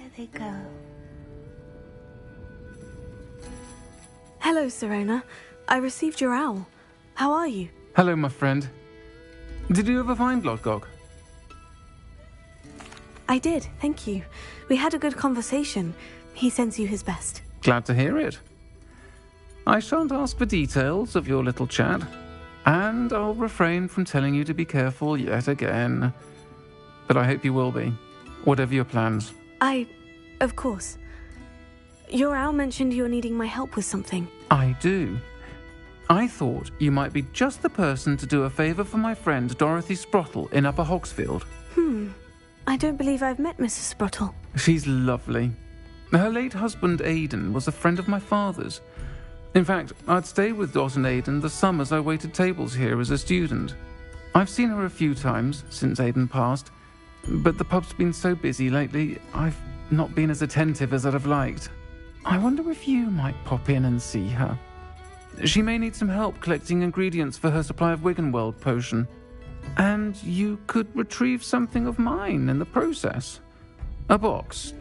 There they go. Hello, Serena. I received your owl. How are you? Hello, my friend. Did you ever find Lodgok? I did, thank you. We had a good conversation. He sends you his best. Glad to hear it. I shan't ask for details of your little chat, and I'll refrain from telling you to be careful yet again. But I hope you will be, whatever your plans. Of course. Your owl mentioned you're needing my help with something. I do. I thought you might be just the person to do a favour for my friend Dorothy Sprottle in Upper Hogsfield. I don't believe I've met Mrs. Sprottle. She's lovely. Her late husband Aidan was a friend of my father's. In fact, I'd stayed with Dot and Aidan the summers I waited tables here as a student. I've seen her a few times since Aidan passed, but the pub's been so busy lately, I've not been as attentive as I'd have liked. I wonder if you might pop in and see her. She may need some help collecting ingredients for her supply of Wiggenweld potion. And you could retrieve something of mine in the process. A box,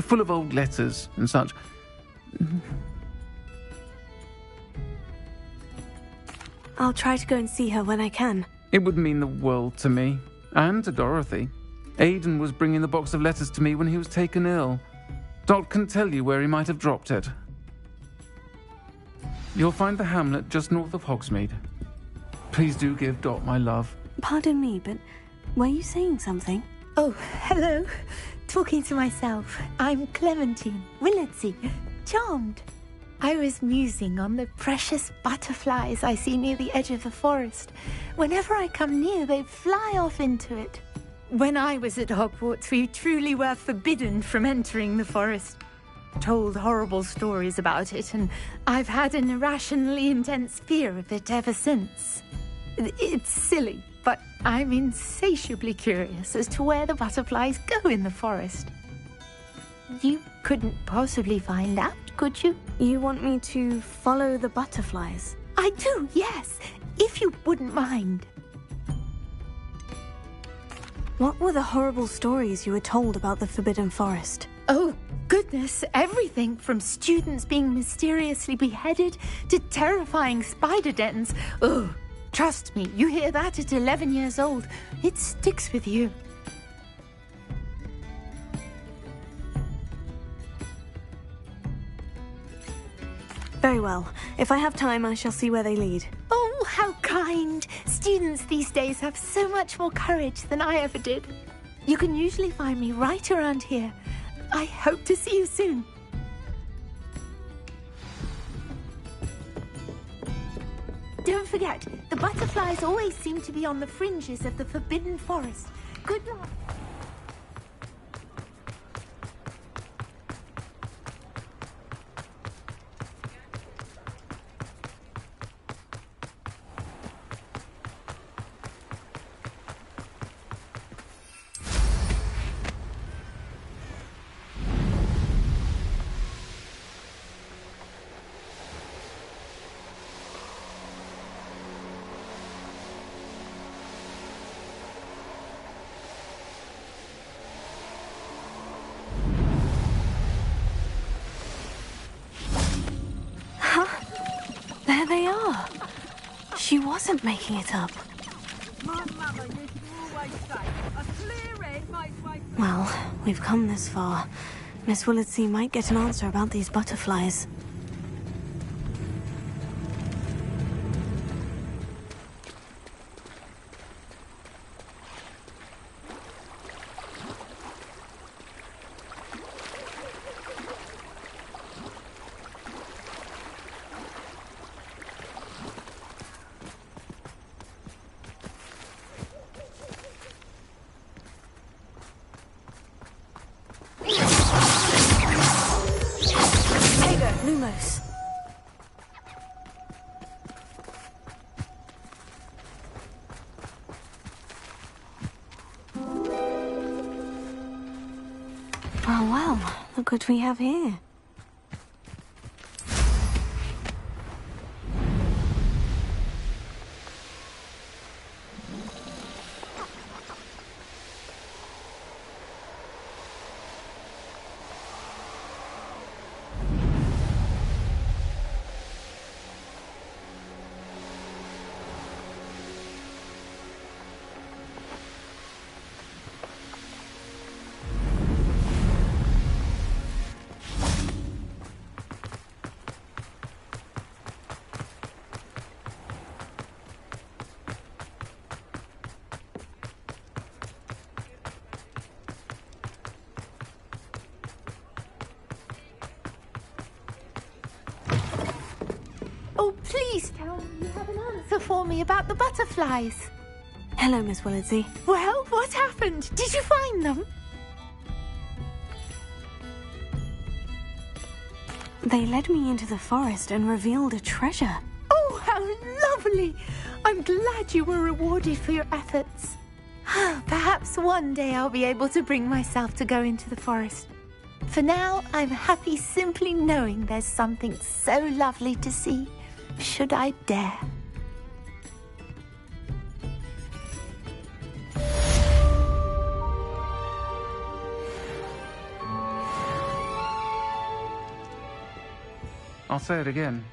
full of old letters and such. I'll try to go and see her when I can. It would mean the world to me, and to Dorothy. Aidan was bringing the box of letters to me when he was taken ill. Dot can tell you where he might have dropped it. You'll find the hamlet just north of Hogsmeade. Please do give Dot my love. Pardon me, but were you saying something? Oh, hello. Talking to myself. I'm Clementine Willardsey. Charmed. I was musing on the precious butterflies I see near the edge of the forest. Whenever I come near, they fly off into it. When I was at Hogwarts, we truly were forbidden from entering the forest. Told horrible stories about it, and I've had an irrationally intense fear of it ever since. It's silly, but I'm insatiably curious as to where the butterflies go in the forest. You couldn't possibly find out, could you? You want me to follow the butterflies? I do, yes, if you wouldn't mind. What were the horrible stories you were told about the Forbidden Forest? Oh, goodness, everything from students being mysteriously beheaded to terrifying spider dens. Oh, trust me, you hear that at 11 years old, it sticks with you. Very well. If I have time, I shall see where they lead. Oh, how kind! Students these days have so much more courage than I ever did. You can usually find me right around here. I hope to see you soon. Don't forget, the butterflies always seem to be on the fringes of the Forbidden Forest. Good luck. There they are. She wasn't making it up. Well, we've come this far. Miss Willardsey might get an answer about these butterflies. Lumos. Well, look what we have here. Please tell me you have an answer for me about the butterflies. Hello, Miss Willitsey. Well, what happened? Did you find them? They led me into the forest and revealed a treasure. Oh, how lovely! I'm glad you were rewarded for your efforts. Perhaps one day I'll be able to bring myself to go into the forest. For now, I'm happy simply knowing there's something so lovely to see, should I dare. I'll say it again.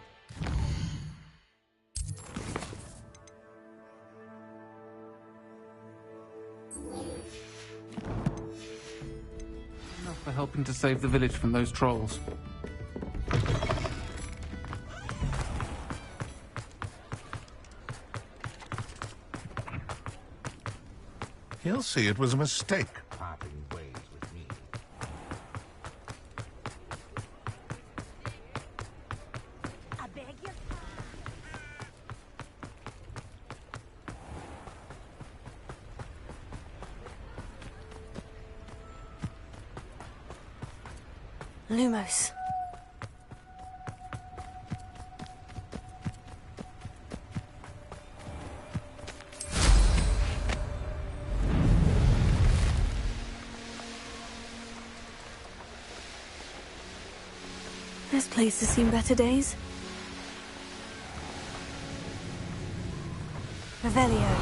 Enough for helping to save the village from those trolls. He'll see it was a mistake. Parting ways with me. I beg your Lumos. This place has seen better days. Revelio.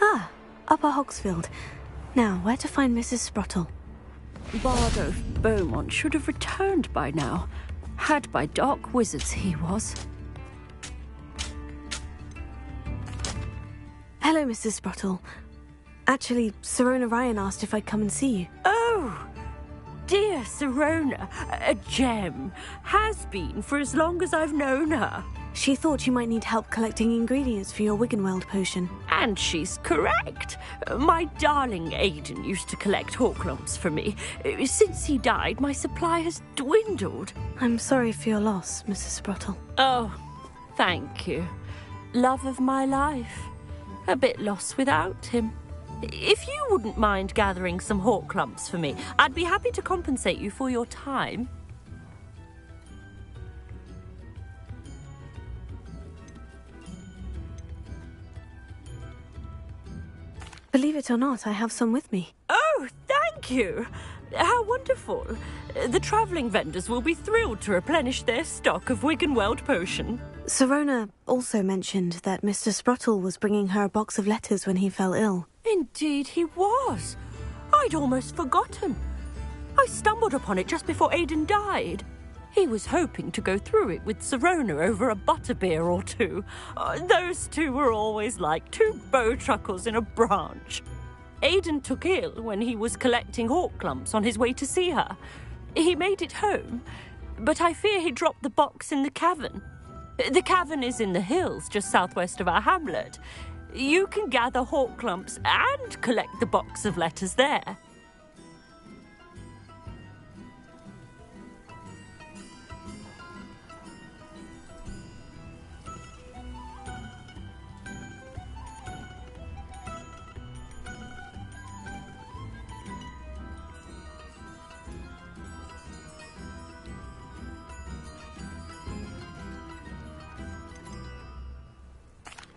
Ah, Upper Hogsfield. Now, where to find Mrs. Sprottle? Bardolph Beaumont should have returned by now. Had by dark wizards he was. Hello, Mrs. Sprottle. Actually, Sirona Ryan asked if I'd come and see you. Oh, dear Sirona, a gem. Has been for as long as I've known her. She thought you might need help collecting ingredients for your Wiggenweld potion. And she's correct. My darling Aidan used to collect hawklumps for me. Since he died, my supply has dwindled. I'm sorry for your loss, Mrs. Sprottle. Oh, thank you. Love of my life. A bit lost without him. If you wouldn't mind gathering some hawklumps for me, I'd be happy to compensate you for your time. Believe it or not, I have some with me. Oh, thank you. How wonderful. The travelling vendors will be thrilled to replenish their stock of Wiggenweld potion. Sirona also mentioned that Mr. Sprottle was bringing her a box of letters when he fell ill. Indeed he was. I'd almost forgotten. I stumbled upon it just before Aidan died. He was hoping to go through it with Sirona over a butterbeer or two. Those two were always like two bowtruckles in a branch. Aidan took ill when he was collecting hawklumps on his way to see her. He made it home, but I fear he dropped the box in the cavern. The cavern is in the hills just southwest of our hamlet. You can gather hawklumps and collect the box of letters there.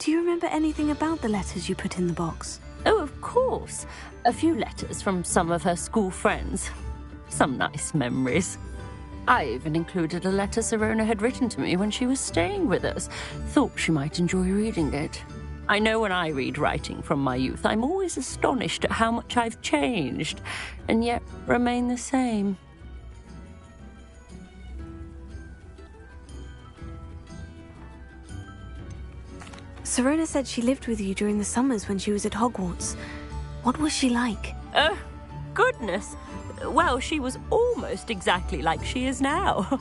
Do you remember anything about the letters you put in the box? Oh, of course. A few letters from some of her school friends. Some nice memories. I even included a letter Sirona had written to me when she was staying with us. Thought she might enjoy reading it. I know when I read writing from my youth, I'm always astonished at how much I've changed, and yet remain the same. Sirona said she lived with you during the summers when she was at Hogwarts. What was she like? Oh, goodness. Well, she was almost exactly like she is now.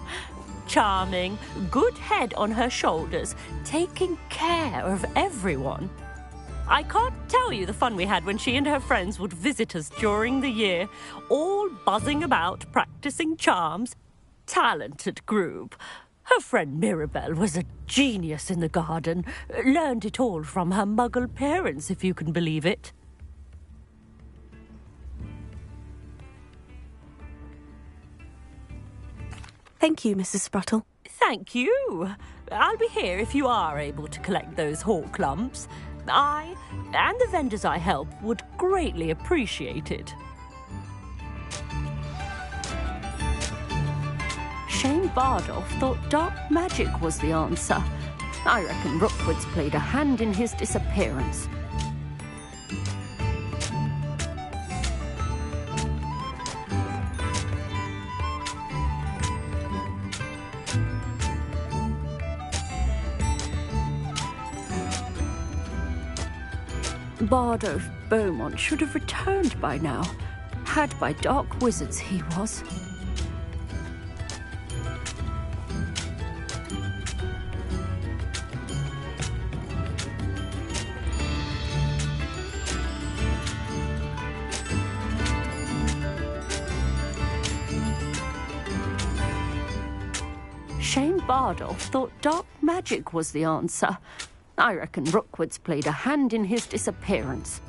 Charming, good head on her shoulders, taking care of everyone. I can't tell you the fun we had when she and her friends would visit us during the year, all buzzing about, practicing charms. talented group. Her friend Mirabelle was a genius in the garden. Learned it all from her muggle parents, if you can believe it. Thank you, Mrs. Spruttle. Thank you. I'll be here if you are able to collect those hawk lumps. I and the vendors I help would greatly appreciate it. Shane Bardolph thought dark magic was the answer. I reckon Rookwood's played a hand in his disappearance. Bardolph Beaumont should have returned by now. Had by dark wizards he was. Shane Bardolph thought dark magic was the answer. I reckon Rookwood's played a hand in his disappearance.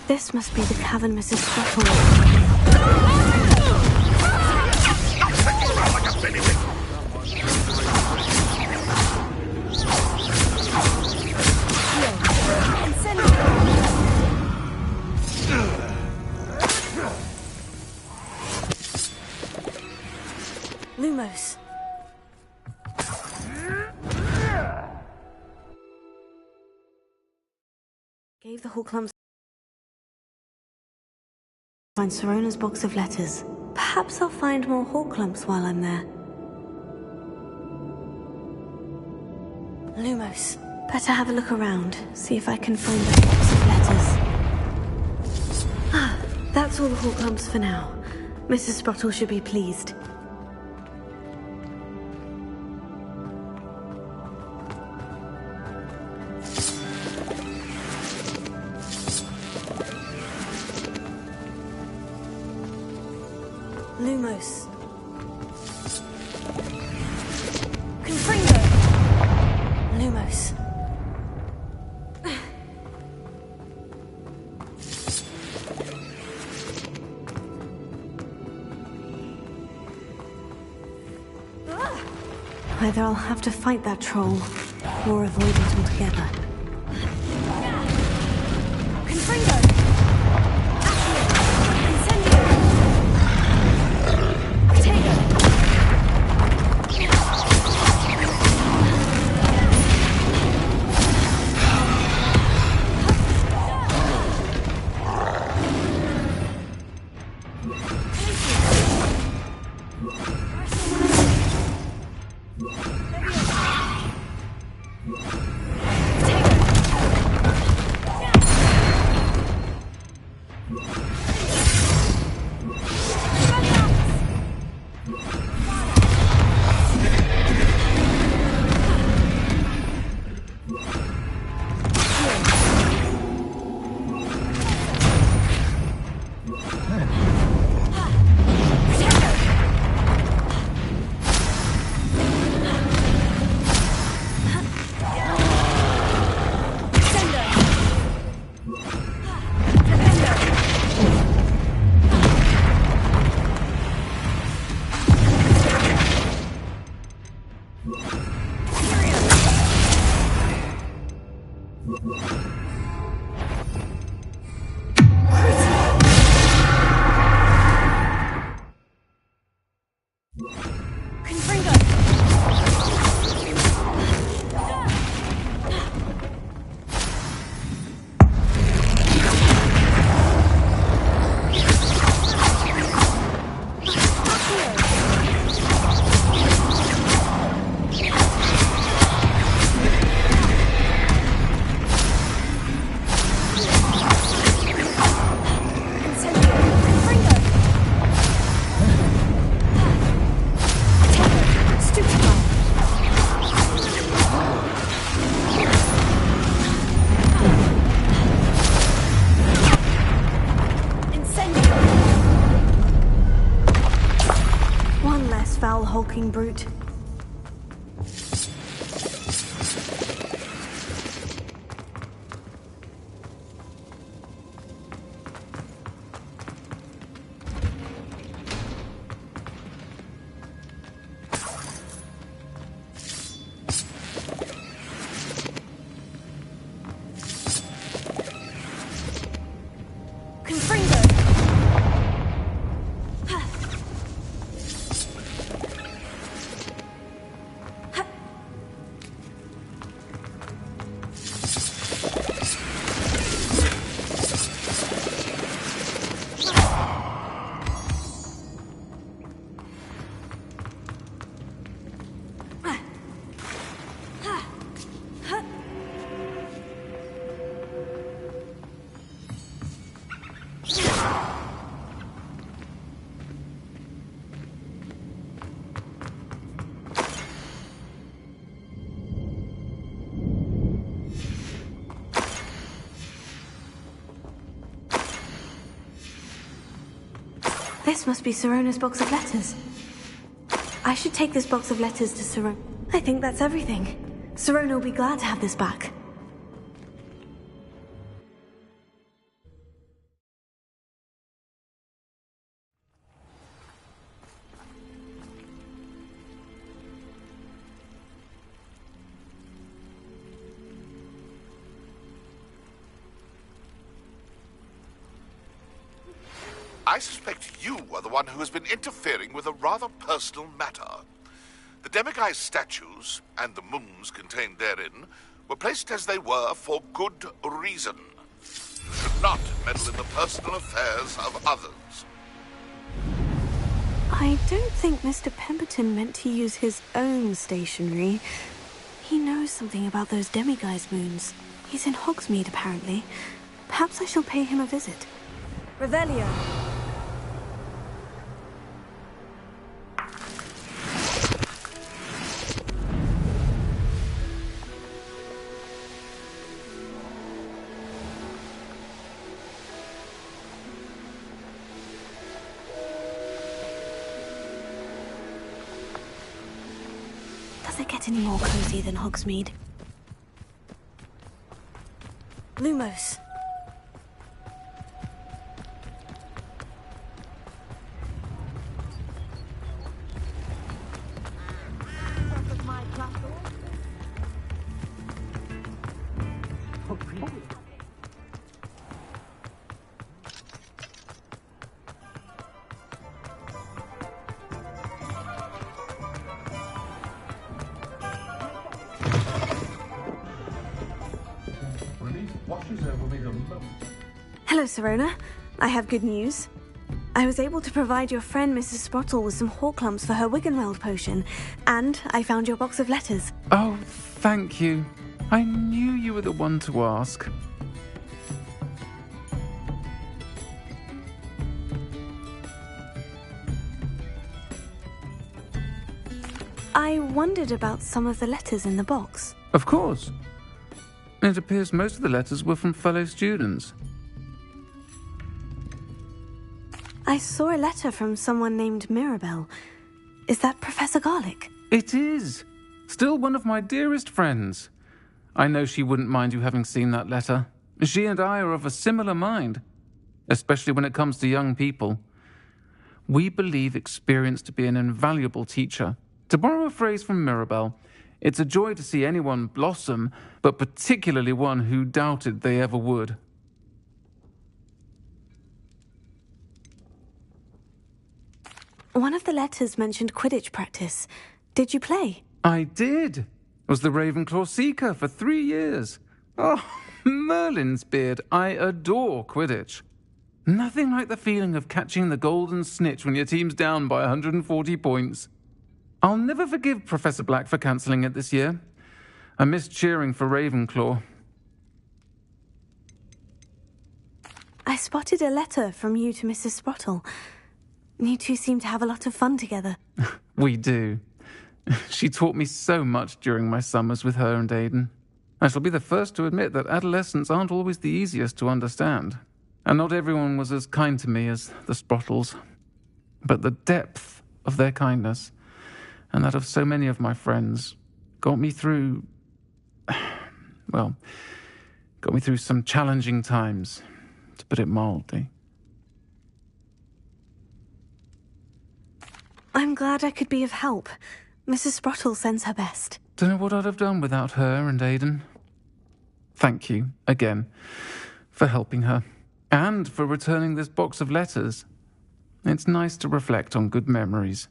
This must be the cavern Mrs. Spruttle. Lumos. Gave the Hawklums. Find Sirona's box of letters. Perhaps I'll find more hawk lumps while I'm there. Lumos. Better have a look around, see if I can find the box of letters. Ah, that's all the hawk lumps for now. Mrs. Spruttle should be pleased. Lumos. Confringo. Lumos. Either I'll have to fight that troll, or avoid it altogether. Confringo. hulking brute. This must be Sirona's box of letters. I should take this box of letters to Sirona. I think that's everything. Sirona will be glad to have this back. I suspect you are the one who has been interfering with a rather personal matter. The demiguise statues, and the moons contained therein, were placed as they were for good reason. You should not meddle in the personal affairs of others. I don't think Mr. Pemberton meant to use his own stationery. He knows something about those demiguise moons. He's in Hogsmeade, apparently. Perhaps I shall pay him a visit. Revelio. Does it get any more cozy than Hogsmeade? Lumos. Hello, Sirona. I have good news. I was able to provide your friend Mrs. Sprottle with some Horklumps for her Wiggenweld potion, and I found your box of letters. Oh, thank you. I knew you were the one to ask. I wondered about some of the letters in the box. Of course. It appears most of the letters were from fellow students. I saw a letter from someone named Mirabelle. Is that Professor Garlick? It is. Still one of my dearest friends. I know she wouldn't mind you having seen that letter. She and I are of a similar mind, especially when it comes to young people. We believe experience to be an invaluable teacher. To borrow a phrase from Mirabelle, it's a joy to see anyone blossom, but particularly one who doubted they ever would. One of the letters mentioned Quidditch practice. Did you play? I did. Was the Ravenclaw Seeker for 3 years. Oh, Merlin's beard, I adore Quidditch. Nothing like the feeling of catching the golden snitch when your team's down by 140 points. I'll never forgive Professor Black for cancelling it this year. I missed cheering for Ravenclaw. I spotted a letter from you to Mrs. Sprottle. You two seem to have a lot of fun together. We do. She taught me so much during my summers with her and Aidan. I shall be the first to admit that adolescents aren't always the easiest to understand. And not everyone was as kind to me as the Sprottles. But the depth of their kindness and that of so many of my friends, got me through, well, got me through some challenging times, to put it mildly. I'm glad I could be of help. Mrs. Sprottle sends her best. Don't know what I'd have done without her and Aidan. Thank you, again, for helping her, and for returning this box of letters. It's nice to reflect on good memories.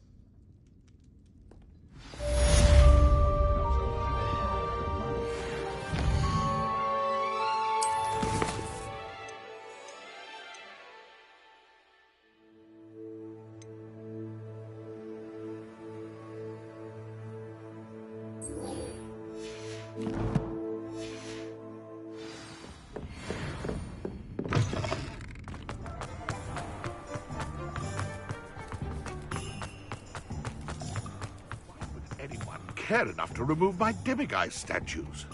Anyone care enough to remove my demiguise statues?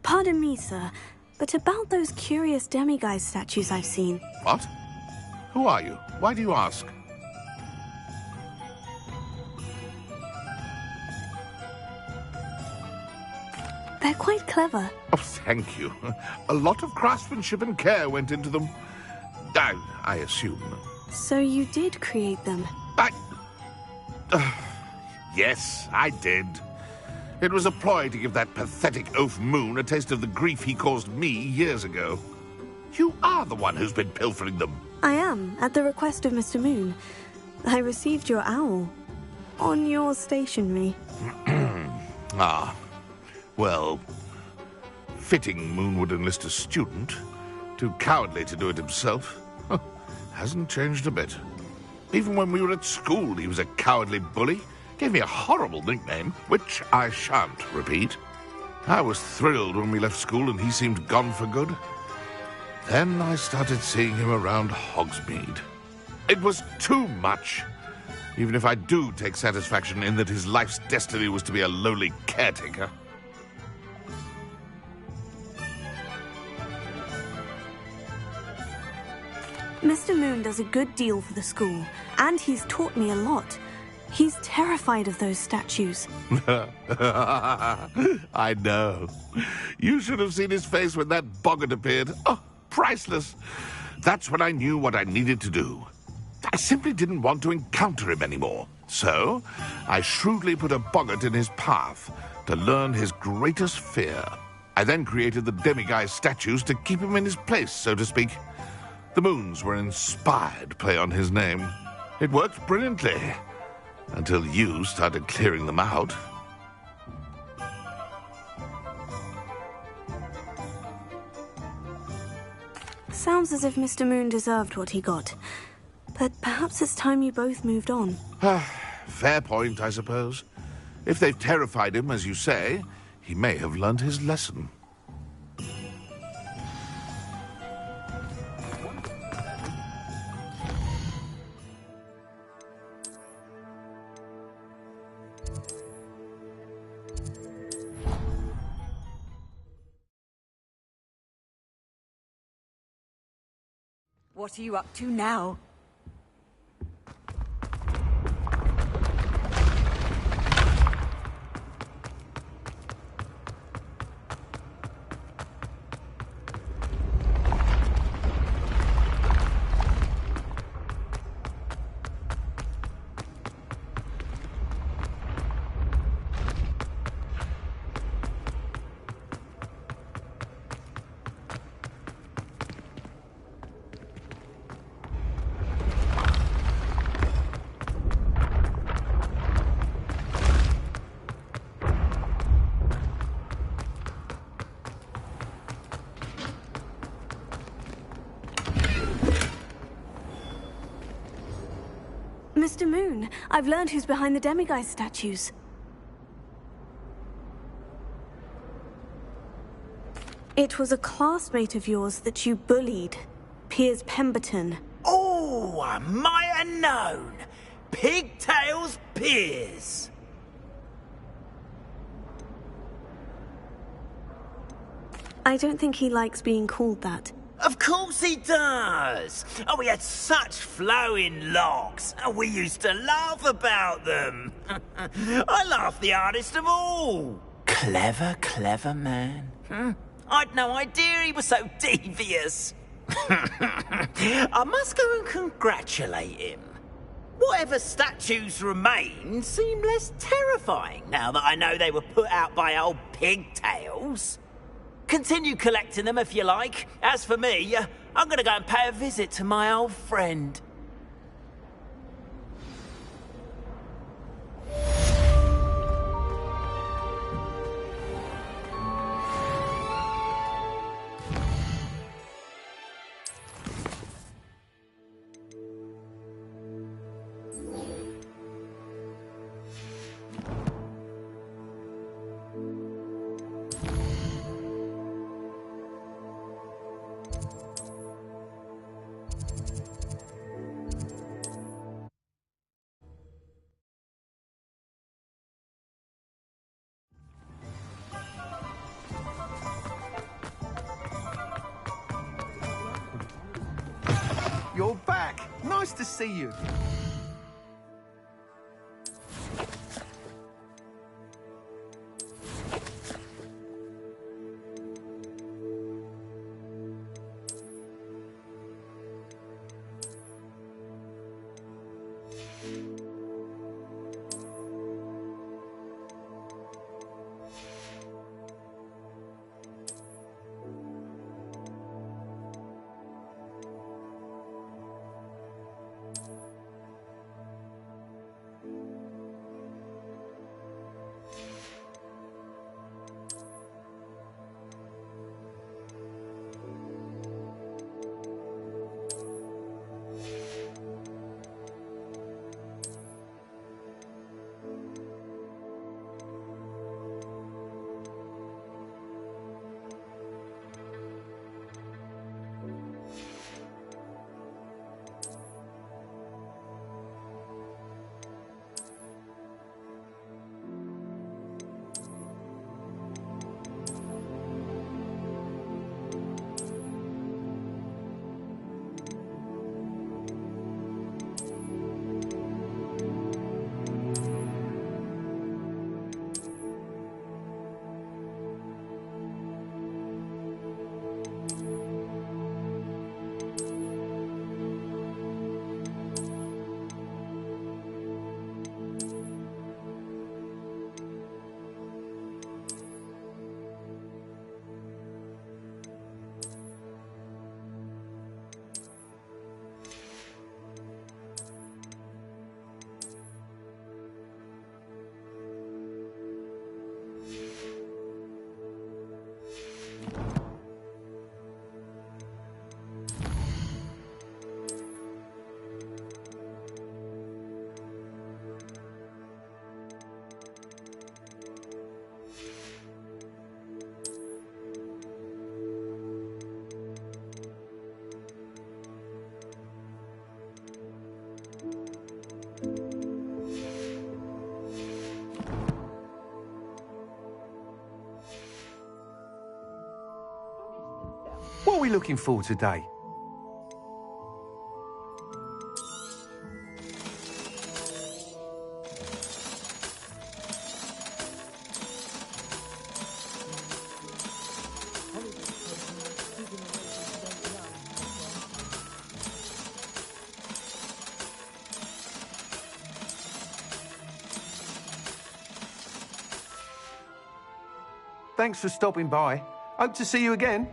Pardon me, sir, but about those curious demiguise statues I've seen. What? Who are you? Why do you ask? They're quite clever. Oh, thank you. A lot of craftsmanship and care went into them. I assume. So you did create them? Yes, I did. It was a ploy to give that pathetic oaf Moon a taste of the grief he caused me years ago. You are the one who's been pilfering them. I am, at the request of Mr. Moon. I received your owl. On your stationery. Ah. Well, fitting Moon would enlist a student. Too cowardly to do it himself. Hasn't changed a bit. Even when we were at school, he was a cowardly bully. Gave me a horrible nickname, which I shan't repeat. I was thrilled when we left school and he seemed gone for good. Then I started seeing him around Hogsmeade. It was too much. Even if I do take satisfaction in that his life's destiny was to be a lowly caretaker. Mr. Moon does a good deal for the school, and he's taught me a lot. He's terrified of those statues. I know. You should have seen his face when that boggart appeared. Oh, priceless. That's when I knew what I needed to do. I simply didn't want to encounter him anymore. So, I shrewdly put a boggart in his path to learn his greatest fear. I then created the demiguise statues to keep him in his place, so to speak. The moons were an inspired play on his name. It worked brilliantly. Until you started clearing them out. Sounds as if Mr. Moon deserved what he got. But perhaps it's time you both moved on. Fair point, I suppose. If they've terrified him, as you say, he may have learned his lesson. What are you up to now? Mr. Moon, I've learned who's behind the demiguise statues. It was a classmate of yours that you bullied, Piers Pemberton. Oh, I might have known. Pigtails Piers. I don't think he likes being called that. Of course he does! Oh, we had such flowing locks, and we used to laugh about them. I laughed the hardest of all. Clever, clever man. I'd no idea he was so devious. I must go and congratulate him. Whatever statues remain seem less terrifying now that I know they were put out by old pigtails. Continue collecting them if you like. As for me, I'm gonna go and pay a visit to my old friend. You're back. Nice to see you. What are we looking for today? Thanks for stopping by. Hope to see you again.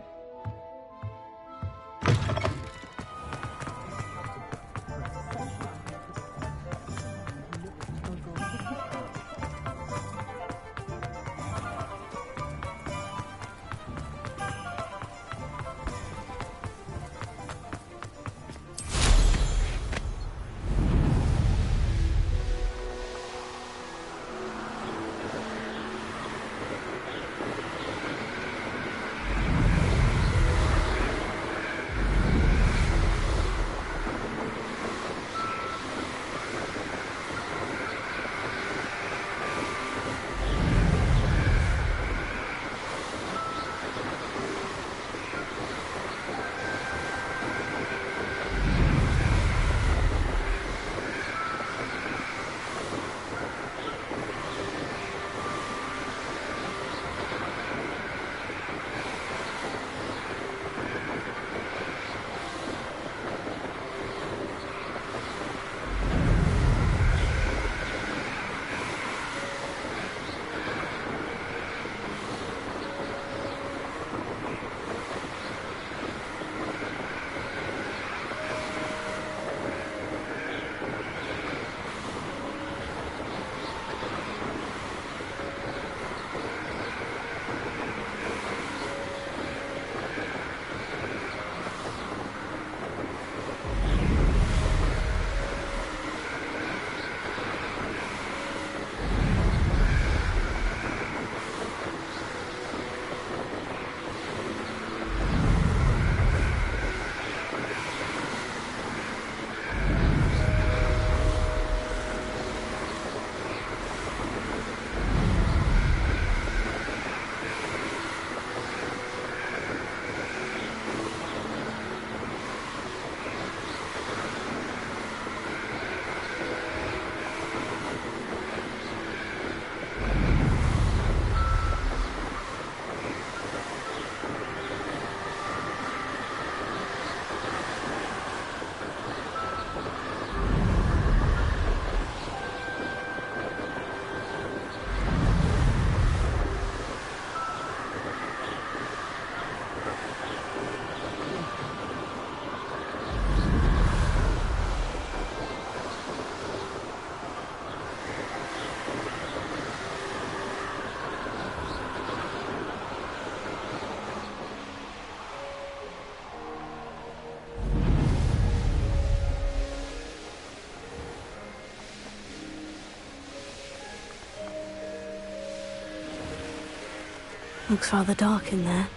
Looks rather dark in there.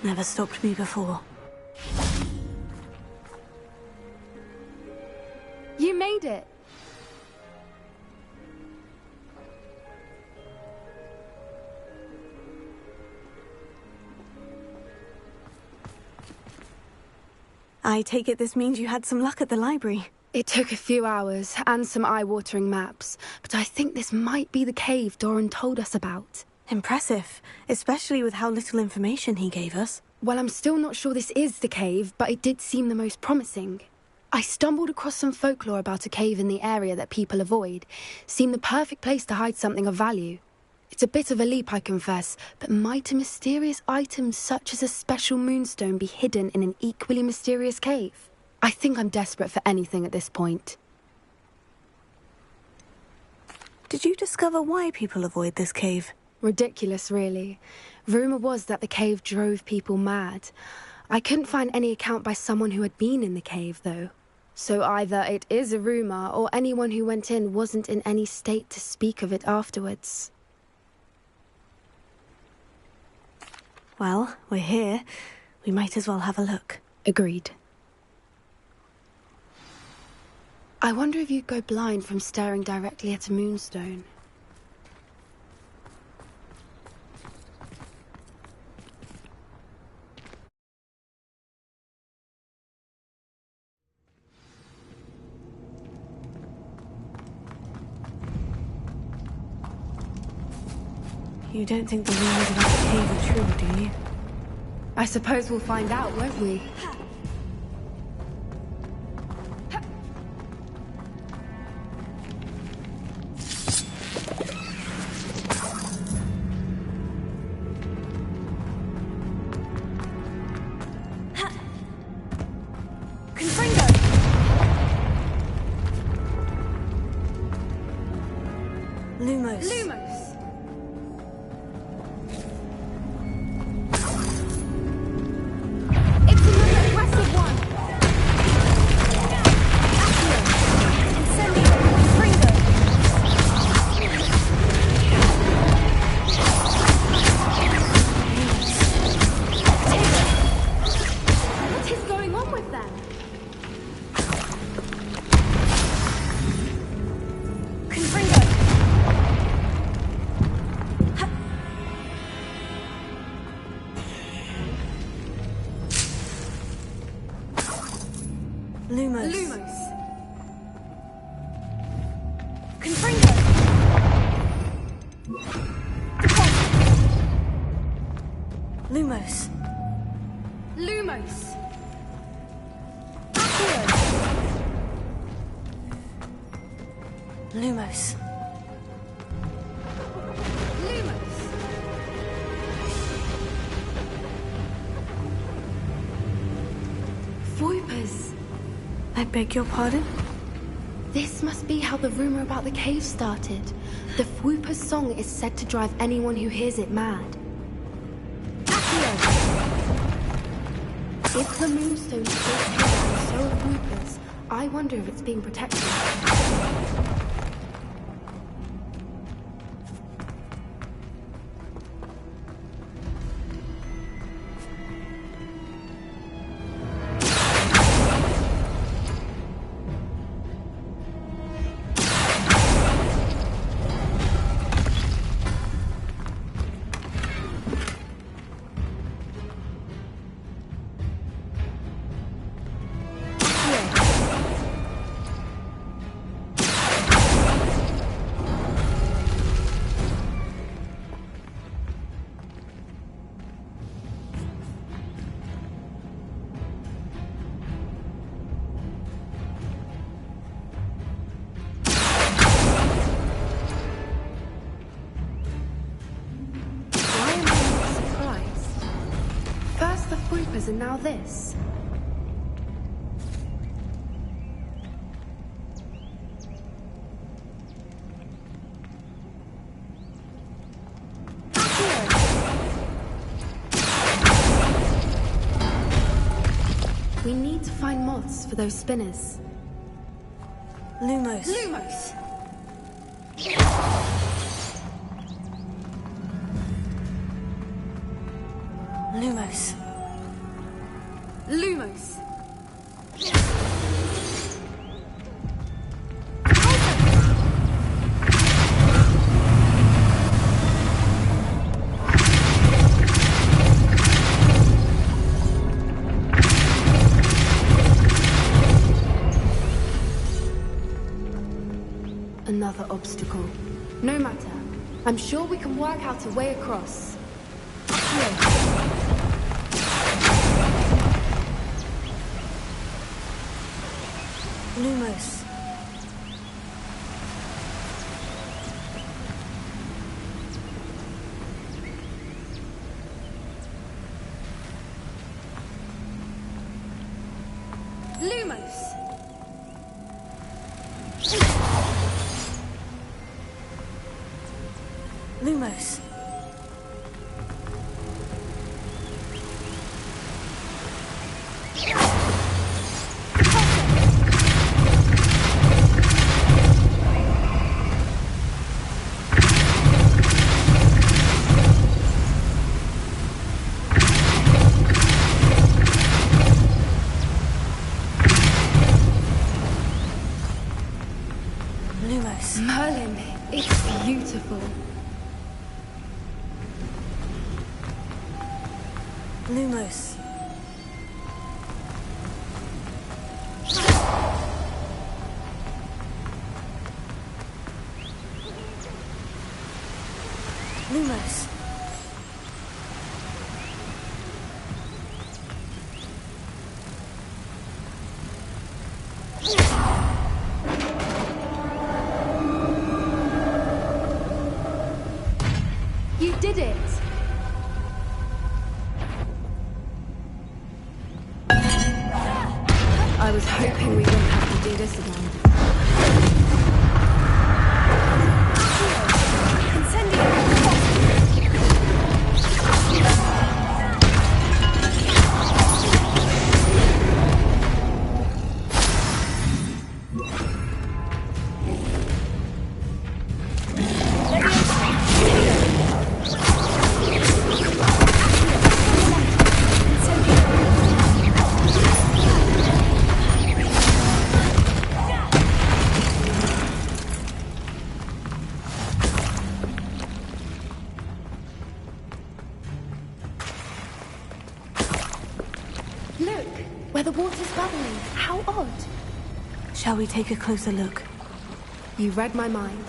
Never stopped me before. You made it! I take it this means you had some luck at the library. It took a few hours and some eye-watering maps, but I think this might be the cave Doran told us about. Impressive, especially with how little information he gave us. Well, I'm still not sure this is the cave, but it did seem the most promising. I stumbled across some folklore about a cave in the area that people avoid. Seemed the perfect place to hide something of value. It's a bit of a leap, I confess, but might a mysterious item such as a special moonstone be hidden in an equally mysterious cave? I think I'm desperate for anything at this point. Did you discover why people avoid this cave? Ridiculous, really. Rumour was that the cave drove people mad. I couldn't find any account by someone who had been in the cave, though. So either it is a rumour, or anyone who went in wasn't in any state to speak of it afterwards. Well, we're here. We might as well have a look. Agreed. I wonder if you'd go blind from staring directly at a moonstone. You don't think the rumors about the cave are true, do you? I suppose we'll find out, won't we? Lumos. Lumos! It's another aggressive one! Accio! Incendio! Fringo! What is going on with them? Confringo! Lumos. Lumos. Confringo. Lumos. Lumos. Lumos. Lumos. Voipers. I beg your pardon? This must be how the rumor about the cave started. The Fwooper's song is said to drive anyone who hears it mad. If the moonstone is still here and so are Fwoopers, I wonder if it's being protected. And now this. We need to find moths for those spinners. Lumos. Lumos! Lumos. Lumos. Another obstacle. No matter. I'm sure we can work out a way across. Lumos. Lumos. Lumos. Lumos. Merlin, it's beautiful. Lumos. Lumos. You did it! I was hoping we wouldn't have to do this again. Look, where the water's bubbling. How odd. Shall we take a closer look? You read my mind.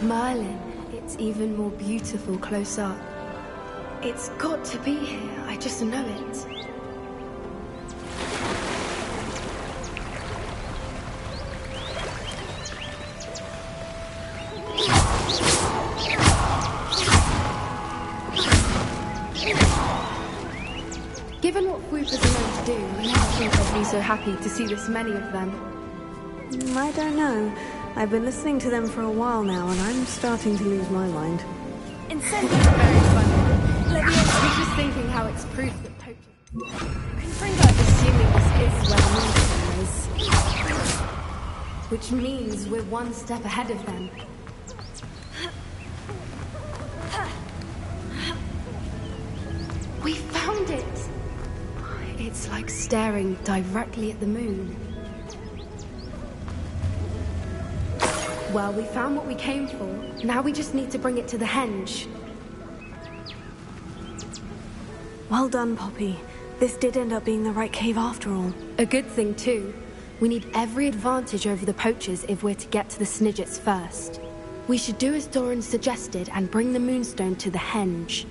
Merlin, it's even more beautiful close up. It's got to be here, I just know it. Given what Whoopers are known to do, I never thought I'd be so happy to see this many of them. I don't know. I've been listening to them for a while now, and I'm starting to lose my mind. Incendiary is very funny. I was just thinking how it's proof that poaching. Assuming this is where the monster is. Which means we're one step ahead of them. We found it! It's like staring directly at the moon. Well, we found what we came for. Now we just need to bring it to the henge. Well done, Poppy. This did end up being the right cave after all. A good thing, too. We need every advantage over the poachers if we're to get to the Snidgets first. We should do as Doran suggested and bring the Moonstone to the henge.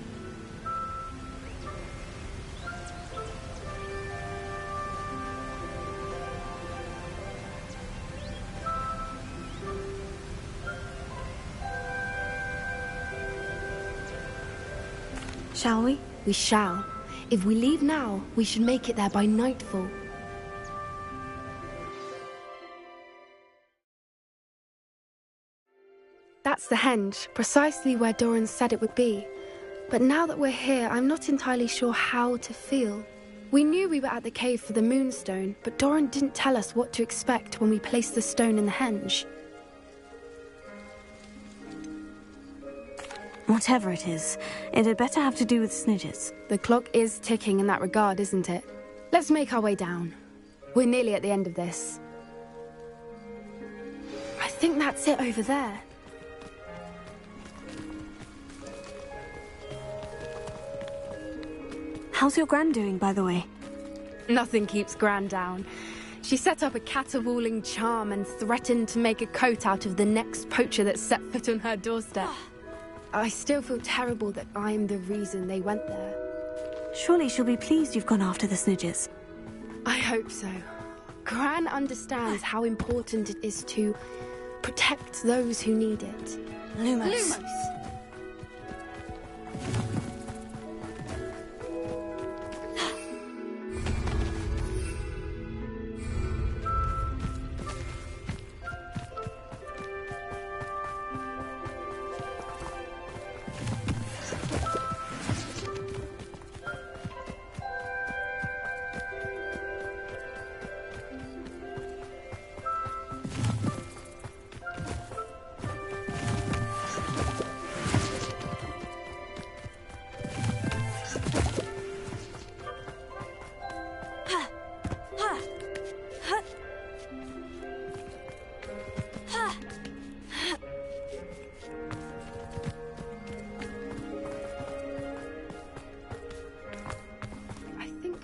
Shall we? We shall. If we leave now, we should make it there by nightfall. That's the henge, precisely where Doran said it would be. But now that we're here, I'm not entirely sure how to feel. We knew we were at the cave for the moonstone, but Doran didn't tell us what to expect when we placed the stone in the henge. Whatever it is, it had better have to do with Snidges. The clock is ticking in that regard, isn't it? Let's make our way down. We're nearly at the end of this. I think that's it over there. How's your Gran doing, by the way? Nothing keeps Gran down. She set up a caterwauling charm and threatened to make a coat out of the next poacher that set foot on her doorstep. I still feel terrible that I'm the reason they went there. Surely she'll be pleased you've gone after the Snidges. I hope so. Gran understands how important it is to protect those who need it. Lumos.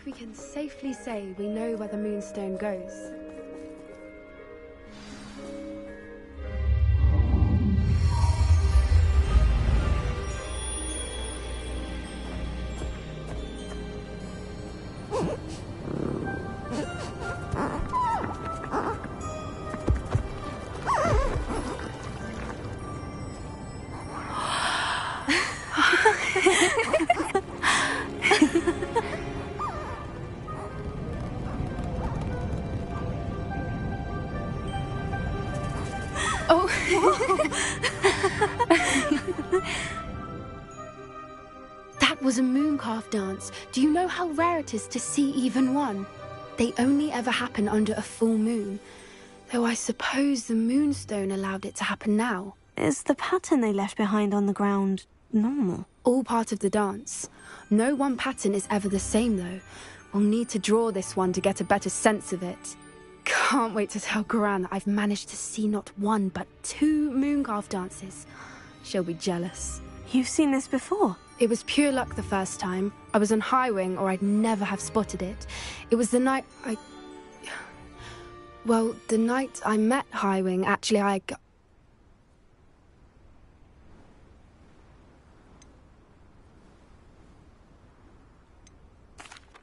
We can safely say we know where the moonstone goes. That was a mooncalf dance. Do you know how rare it is to see even one? They only ever happen under a full moon. Though I suppose the moonstone allowed it to happen now. Is the pattern they left behind on the ground normal? All part of the dance. No one pattern is ever the same, though. We'll need to draw this one to get a better sense of it. Can't wait to tell Gran that I've managed to see not one, but 2 mooncalf dances. She'll be jealous. You've seen this before? It was pure luck the first time. I was on Highwing, or I'd never have spotted it. It was the night Well, the night I met Highwing, actually,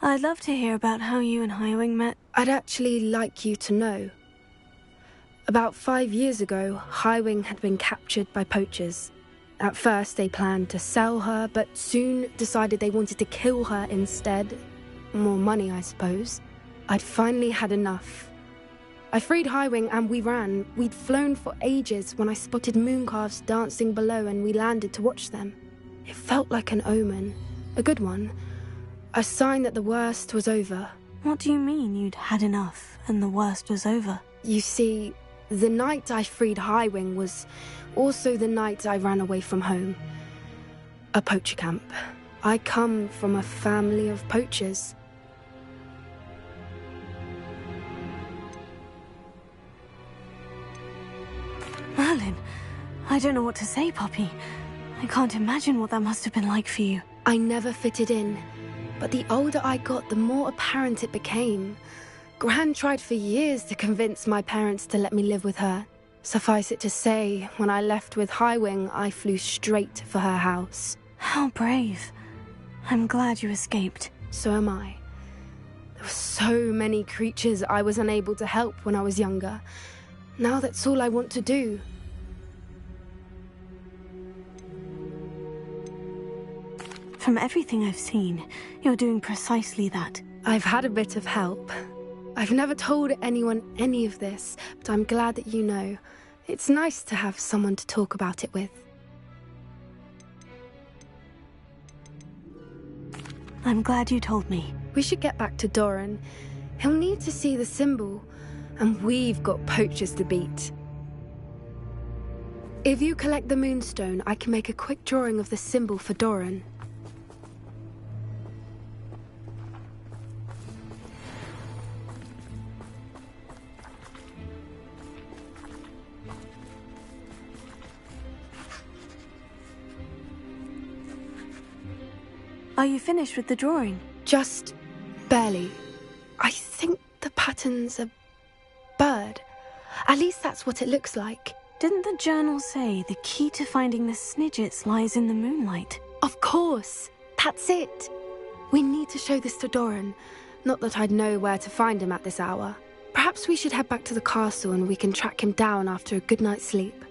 I'd love to hear about how you and Highwing met. I'd actually like you to know. About 5 years ago, Highwing had been captured by poachers. At first, they planned to sell her, but soon decided they wanted to kill her instead. More money, I suppose. I'd finally had enough. I freed Highwing and we ran. We'd flown for ages when I spotted mooncalves dancing below and we landed to watch them. It felt like an omen. A good one. A sign that the worst was over. What do you mean you'd had enough and the worst was over? You see, the night I freed Highwing was also the night I ran away from home. A poacher camp. I come from a family of poachers. Merlin, I don't know what to say, Poppy. I can't imagine what that must have been like for you. I never fitted in. But the older I got, the more apparent it became. Gran tried for years to convince my parents to let me live with her. Suffice it to say, when I left with Highwing, I flew straight for her house. How brave. I'm glad you escaped. So am I. There were so many creatures I was unable to help when I was younger. Now that's all I want to do. From everything I've seen, you're doing precisely that. I've had a bit of help. I've never told anyone any of this, but I'm glad that you know. It's nice to have someone to talk about it with. I'm glad you told me. We should get back to Doran. He'll need to see the symbol, and we've got poachers to beat. If you collect the moonstone, I can make a quick drawing of the symbol for Doran. Are you finished with the drawing? Just barely. I think the pattern's a bird. At least that's what it looks like. Didn't the journal say the key to finding the Snidgets lies in the moonlight? Of course. That's it. We need to show this to Doran. Not that I'd know where to find him at this hour. Perhaps we should head back to the castle and we can track him down after a good night's sleep.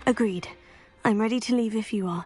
Agreed. I'm ready to leave if you are.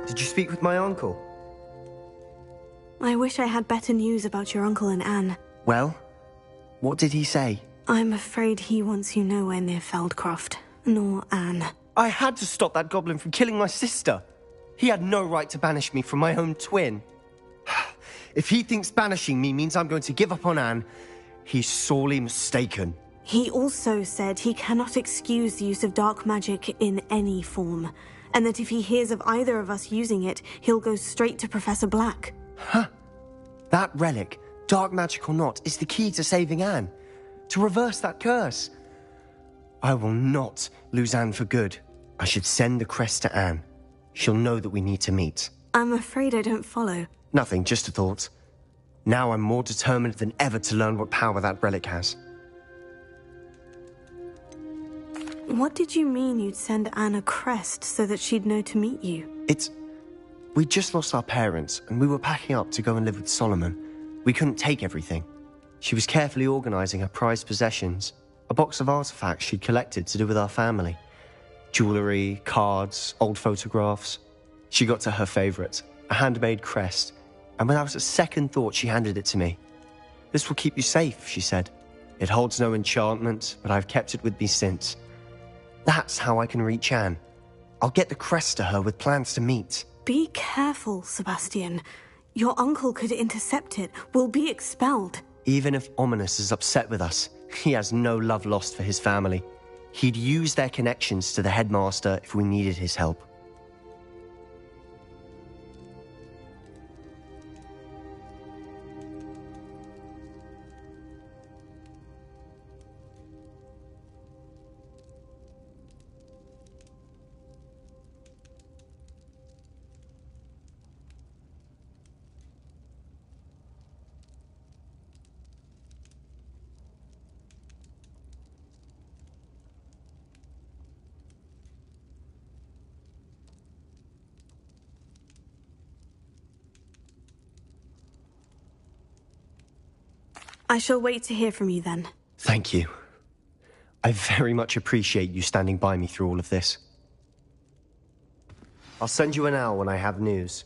Did you speak with my uncle? I wish I had better news about your uncle and Anne. Well, what did he say? I'm afraid he wants you nowhere near Feldcroft, nor Anne. I had to stop that goblin from killing my sister. He had no right to banish me from my own twin. If he thinks banishing me means I'm going to give up on Anne, he's sorely mistaken. He also said he cannot excuse the use of dark magic in any form, and that if he hears of either of us using it, he'll go straight to Professor Black. Huh. That relic, dark magic or not, is the key to saving Anne. To reverse that curse. I will not lose Anne for good. I should send the crest to Anne. She'll know that we need to meet. I'm afraid I don't follow. Nothing, just a thought. Now I'm more determined than ever to learn what power that relic has. What did you mean you'd send Anne a crest so that she'd know to meet you? We just lost our parents, and we were packing up to go and live with Solomon. We couldn't take everything. She was carefully organizing her prized possessions, a box of artifacts she'd collected to do with our family. Jewelry, cards, old photographs. She got to her favorite, a handmade crest, and without a second thought she handed it to me. "This will keep you safe," she said. "It holds no enchantment, but I've kept it with me since. That's how I can reach Anne. I'll get the crest to her with plans to meet." Be careful, Sebastian. Your uncle could intercept it. We'll be expelled. Even if Ominous is upset with us, he has no love lost for his family. He'd use their connections to the headmaster if we needed his help. I shall wait to hear from you then. Thank you. I very much appreciate you standing by me through all of this. I'll send you an owl when I have news.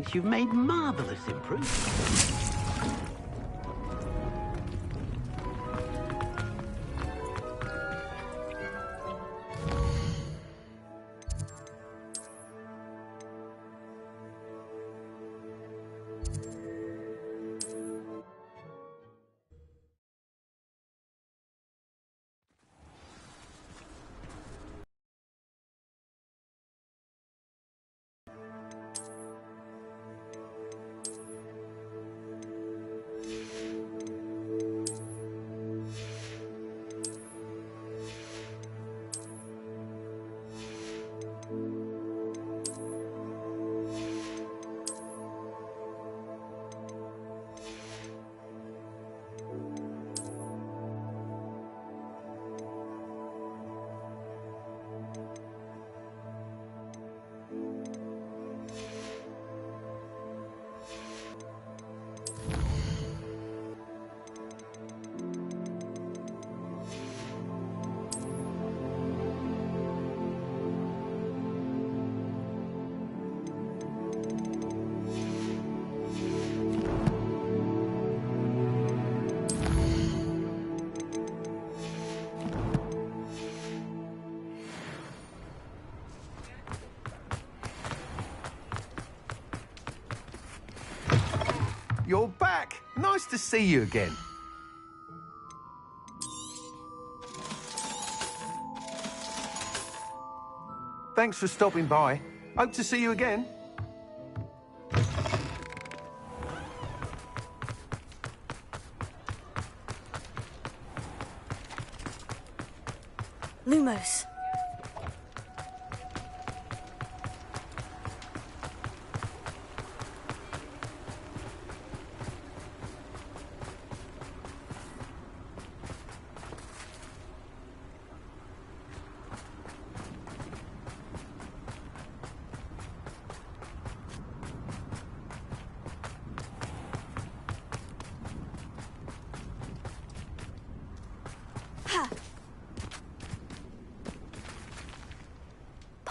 evidence you've made marvellous improvements. You're back. Nice to see you again. Thanks for stopping by. Hope to see you again. Lumos.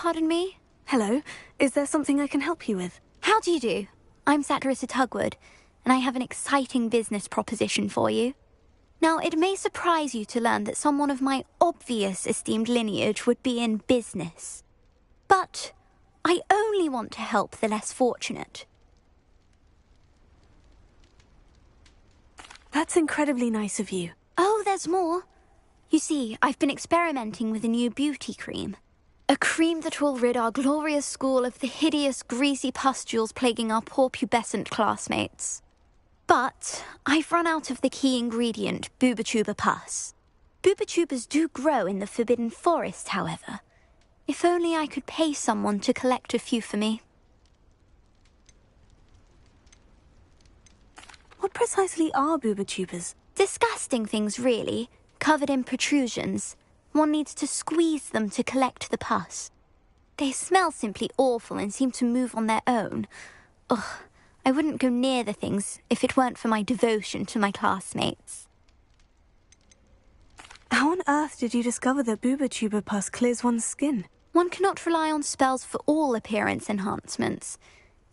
Pardon me? Hello. Is there something I can help you with? How do you do? I'm Satirissa Tugwood, and I have an exciting business proposition for you. Now, it may surprise you to learn that someone of my obvious esteemed lineage would be in business. But I only want to help the less fortunate. That's incredibly nice of you. Oh, there's more. You see, I've been experimenting with a new beauty cream. A cream that will rid our glorious school of the hideous, greasy pustules plaguing our poor pubescent classmates. But I've run out of the key ingredient, boobotuber pus. Boobotubers do grow in the Forbidden Forest, however. If only I could pay someone to collect a few for me. What precisely are boobotubers? Disgusting things, really, covered in protrusions. One needs to squeeze them to collect the pus. They smell simply awful and seem to move on their own. Ugh, I wouldn't go near the things if it weren't for my devotion to my classmates. How on earth did you discover that boobotuber pus clears one's skin? One cannot rely on spells for all appearance enhancements.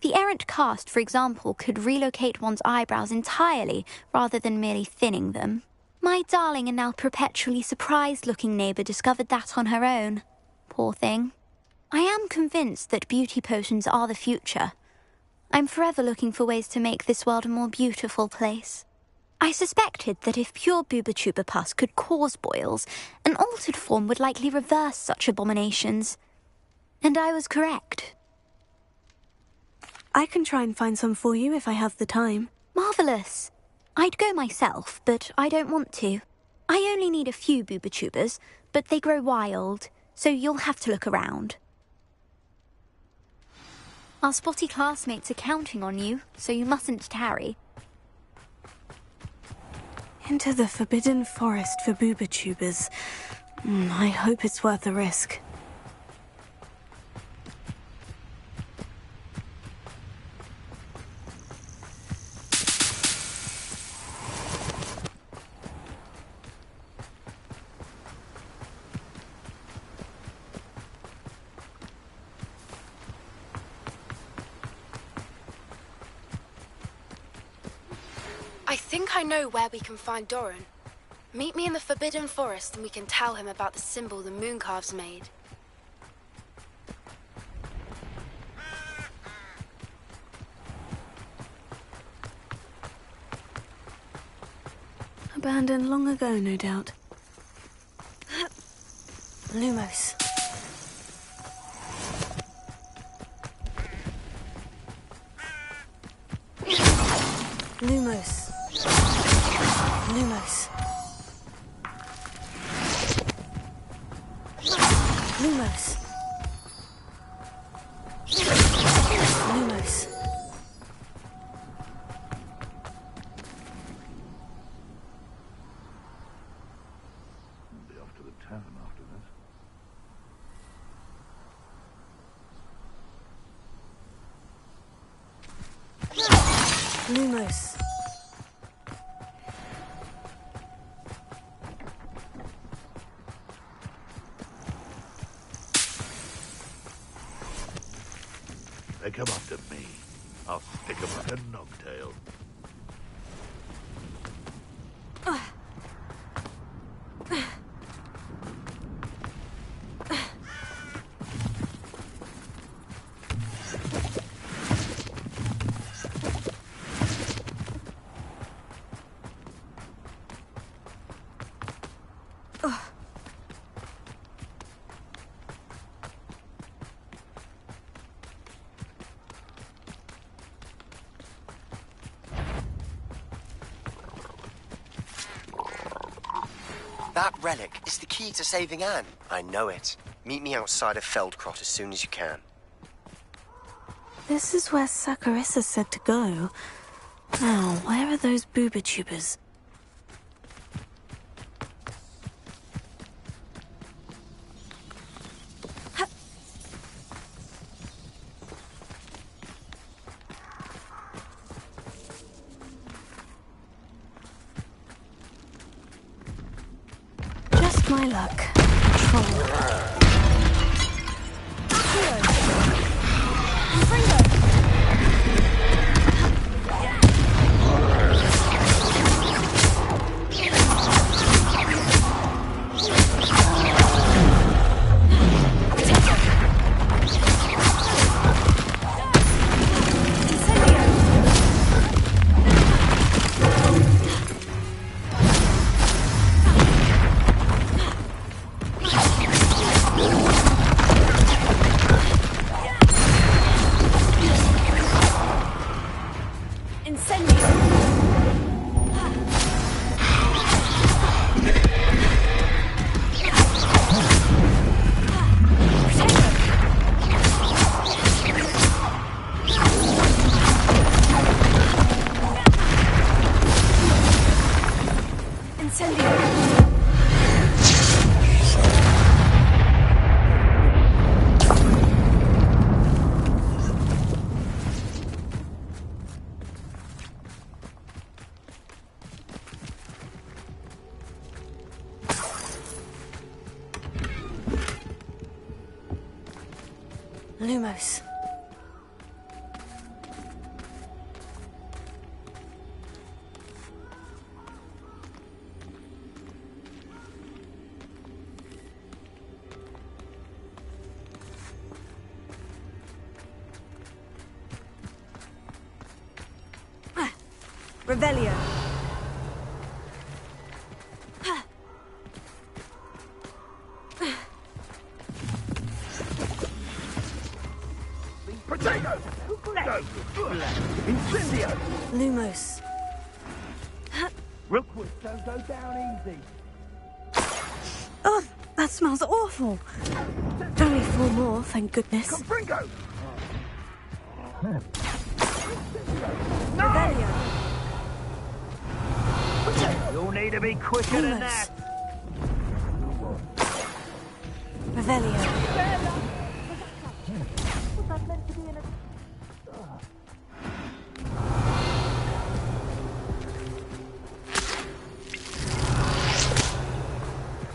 The errant cast, for example, could relocate one's eyebrows entirely rather than merely thinning them. My darling and now perpetually surprised-looking neighbour discovered that on her own. Poor thing. I am convinced that beauty potions are the future. I'm forever looking for ways to make this world a more beautiful place. I suspected that if pure boobotuber pus could cause boils, an altered form would likely reverse such abominations. And I was correct. I can try and find some for you if I have the time. Marvellous. I'd go myself, but I don't want to. I only need a few boobotubers, but they grow wild, so you'll have to look around. Our spotty classmates are counting on you, so you mustn't tarry. Into the Forbidden Forest for boobotubers. I hope it's worth the risk. I think I know where we can find Doran. Meet me in the Forbidden Forest and we can tell him about the symbol the Mooncalves made. Abandoned long ago, no doubt. Lumos. Lumos. Lumos. Lumos. Lumos. Be off to the tavern after this. Lumos. They come after me. I'll stick 'em like a nogtail. That relic is the key to saving Anne. I know it. Meet me outside of Feldcrot as soon as you can. This is where Saccharissa said to go. Now, where are those booba-tubers? Just my luck. Troll. Lumos. Revelio. Potato! Incendio! Lumos. Rookwood don't go down easy. Oh, that smells awful. Only 4 more, thank goodness. Confringo! Revelio. You'll need to be quicker than that. Revelio.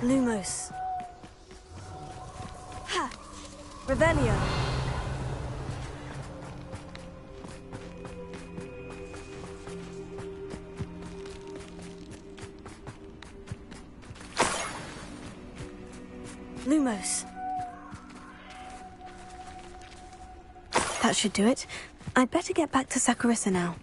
Lumos. Ha! Revelio. Lumos. That should do it. I'd better get back to Saccharissa now.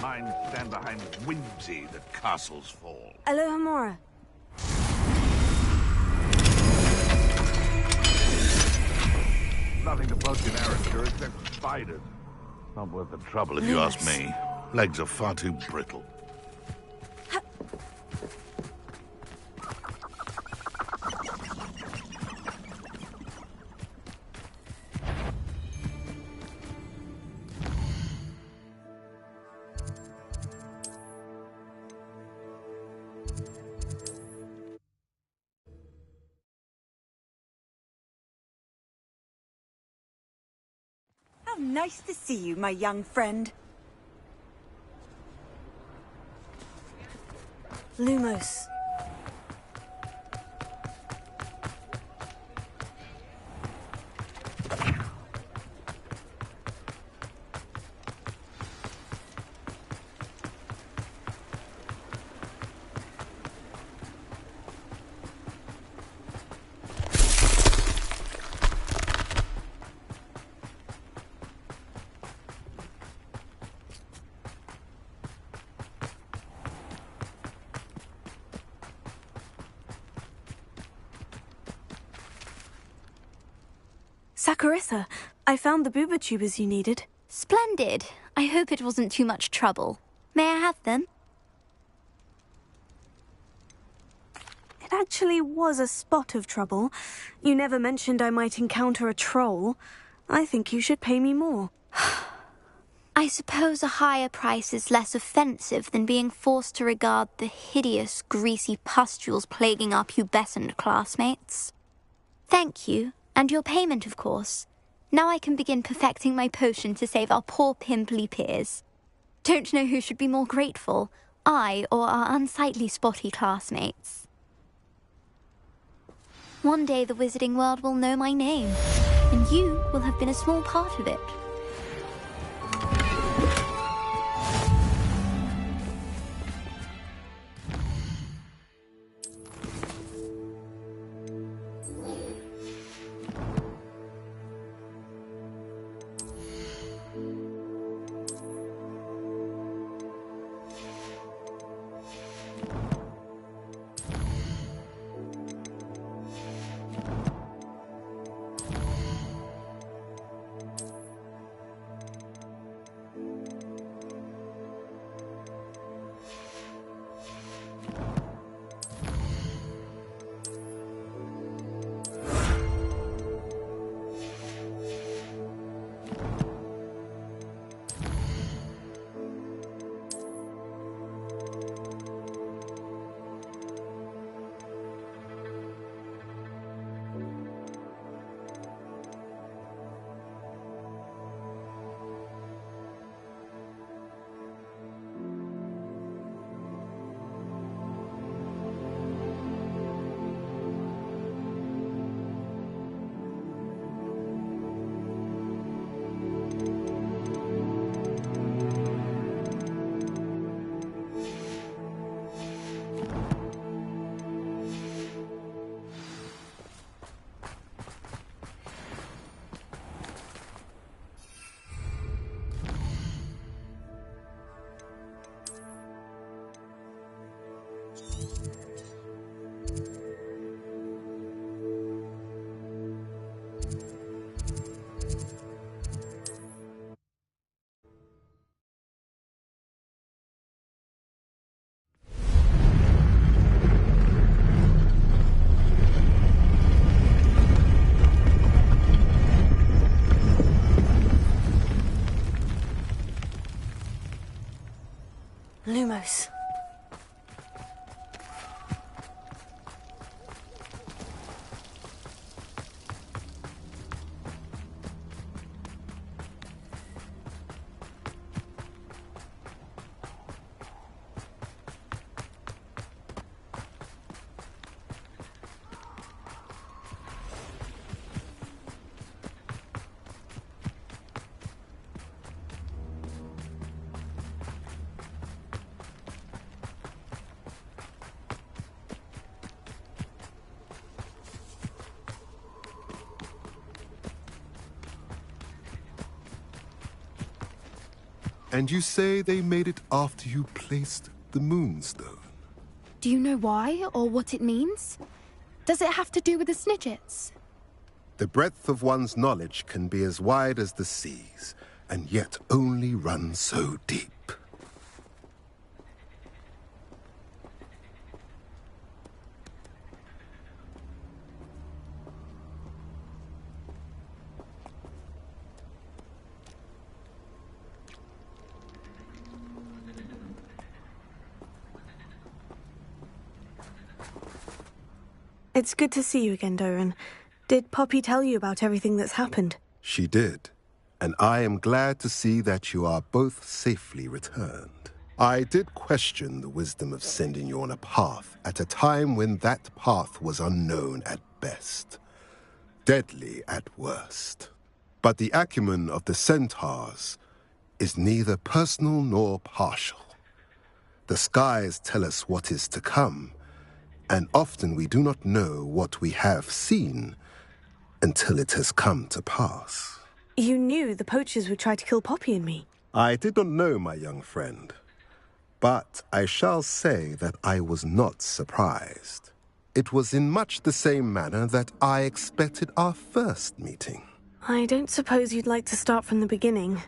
Mind stand behind whimsy that castles fall. Aloha Mora. Nothing above generic except spiders. Not worth the trouble if you ask me. Legs are far too brittle. How nice to see you, my young friend. Lumos. Saccharissa, I found the booba tubers you needed. Splendid. I hope it wasn't too much trouble. May I have them? It actually was a spot of trouble. You never mentioned I might encounter a troll. I think you should pay me more. I suppose a higher price is less offensive than being forced to regard the hideous, greasy pustules plaguing our pubescent classmates. Thank you, and your payment, of course. Now I can begin perfecting my potion to save our poor pimply peers. Don't know who should be more grateful, I or our unsightly spotty classmates. One day the wizarding world will know my name, and you will have been a small part of it. Lumos. And you say they made it after you placed the moonstone? Do you know why or what it means? Does it have to do with the Snidgets? The breadth of one's knowledge can be as wide as the seas, and yet only run so deep. It's good to see you again, Doran. Did Poppy tell you about everything that's happened? She did, and I am glad to see that you are both safely returned. I did question the wisdom of sending you on a path at a time when that path was unknown at best, deadly at worst. But the acumen of the centaurs is neither personal nor partial. The skies tell us what is to come, and often we do not know what we have seen until it has come to pass. You knew the poachers would try to kill Poppy and me. I did not know, my young friend, but I shall say that I was not surprised. It was in much the same manner that I expected our first meeting. I don't suppose you'd like to start from the beginning.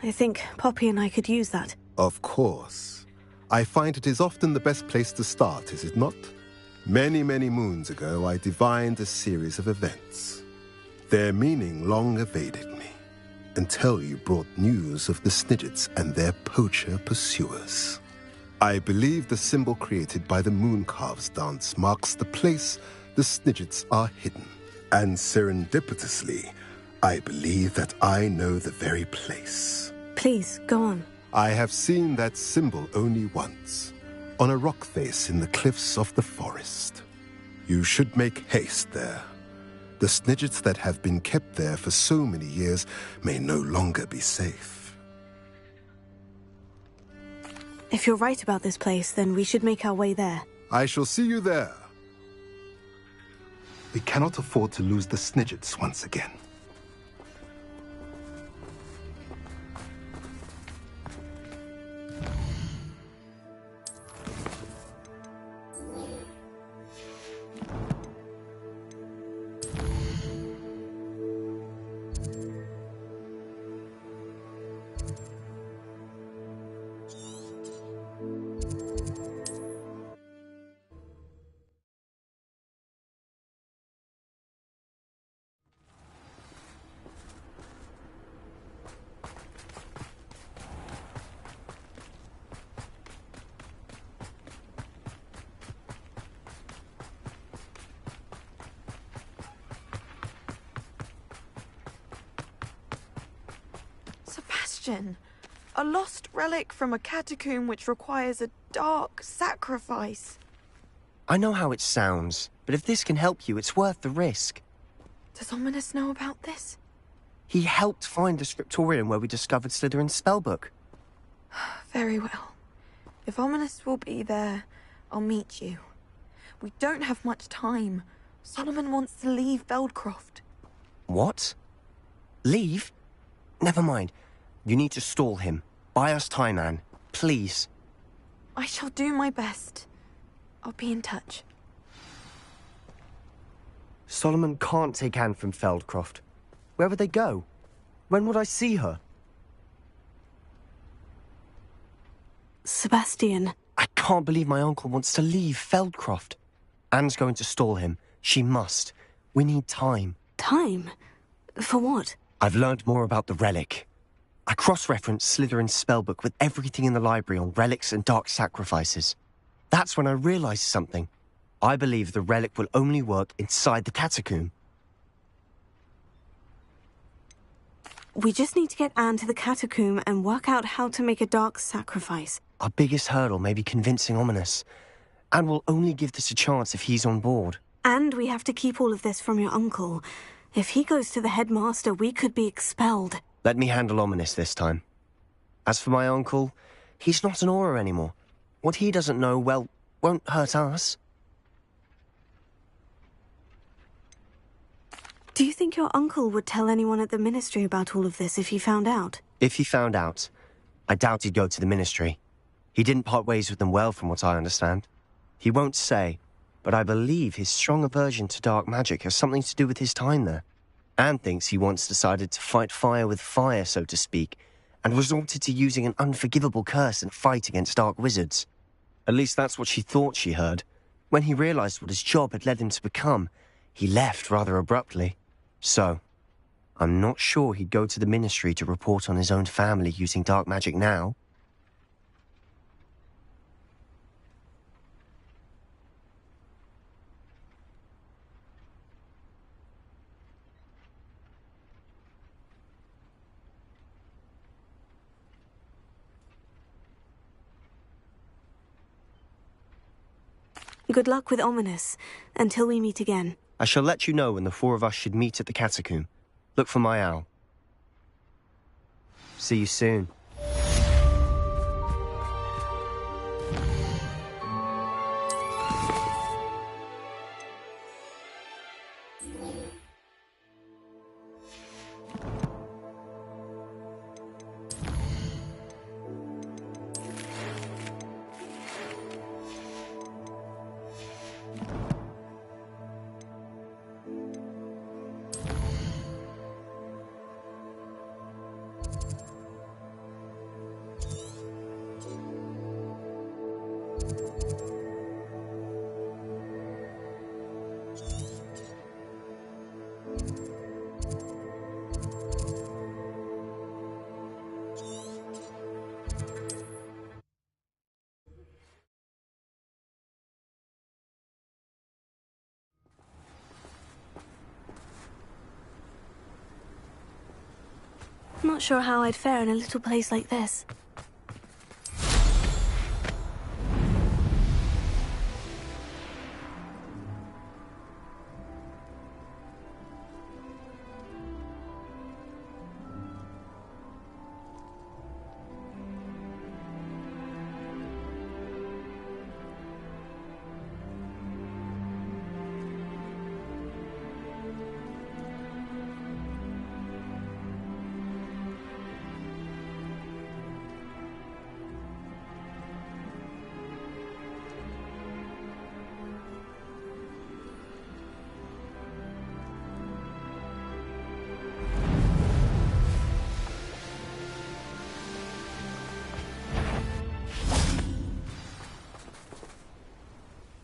I think Poppy and I could use that. Of course. I find it is often the best place to start, is it not? Many, many moons ago, I divined a series of events. Their meaning long evaded me, until you brought news of the Snidgets and their poacher pursuers. I believe the symbol created by the Mooncalves dance marks the place the Snidgets are hidden. And serendipitously, I believe that I know the very place. Please, go on. I have seen that symbol only once, on a rock face in the cliffs of the forest. You should make haste there. The Snidgets that have been kept there for so many years may no longer be safe. If you're right about this place, then we should make our way there. I shall see you there. We cannot afford to lose the Snidgets once again. A lost relic from a catacomb which requires a dark sacrifice. I know how it sounds, but if this can help you, it's worth the risk. Does Ominous know about this? He helped find the scriptorium where we discovered Slytherin's spellbook. Very well. If Ominous will be there, I'll meet you. We don't have much time. Solomon wants to leave Feldcroft. What? Leave? Never mind. You need to stall him. Buy us time, Anne. Please. I shall do my best. I'll be in touch. Solomon can't take Anne from Feldcroft. Where would they go? When would I see her? Sebastian. I can't believe my uncle wants to leave Feldcroft. Anne's going to stall him. She must. We need time. Time? For what? I've learned more about the relic. I cross-referenced Slytherin's spellbook with everything in the library on relics and dark sacrifices. That's when I realized something. I believe the relic will only work inside the catacomb. We just need to get Anne to the catacomb and work out how to make a dark sacrifice. Our biggest hurdle may be convincing Ominous. Anne will only give this a chance if he's on board. And we have to keep all of this from your uncle. If he goes to the headmaster, we could be expelled. Let me handle Ominous this time. As for my uncle, he's not an Auror anymore. What he doesn't know, well, won't hurt us. Do you think your uncle would tell anyone at the ministry about all of this if he found out? If he found out, I doubt he'd go to the Ministry. He didn't part ways with them well, from what I understand. He won't say, but I believe his strong aversion to dark magic has something to do with his time there. Anne thinks he once decided to fight fire with fire, so to speak, and resorted to using an unforgivable curse in a fight against dark wizards. At least that's what she thought she heard. When he realized what his job had led him to become, he left rather abruptly. So, I'm not sure he'd go to the Ministry to report on his own family using dark magic now. Good luck with Ominous, until we meet again. I shall let you know when the four of us should meet at the catacomb. Look for my owl. See you soon. Not sure how I'd fare in a little place like this.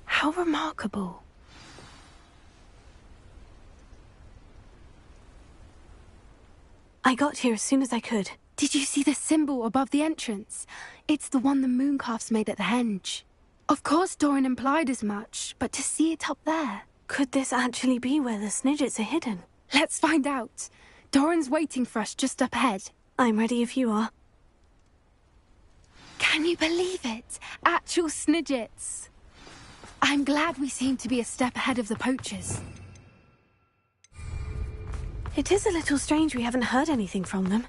How remarkable. I got here as soon as I could. Did you see the symbol above the entrance? It's the one the mooncalfs made at the henge. Of course Doran implied as much, but to see it up there... Could this actually be where the Snidgets are hidden? Let's find out. Doran's waiting for us just up ahead. I'm ready if you are. Can you believe it? Actual Snidgets. I'm glad we seem to be a step ahead of the poachers. It is a little strange we haven't heard anything from them.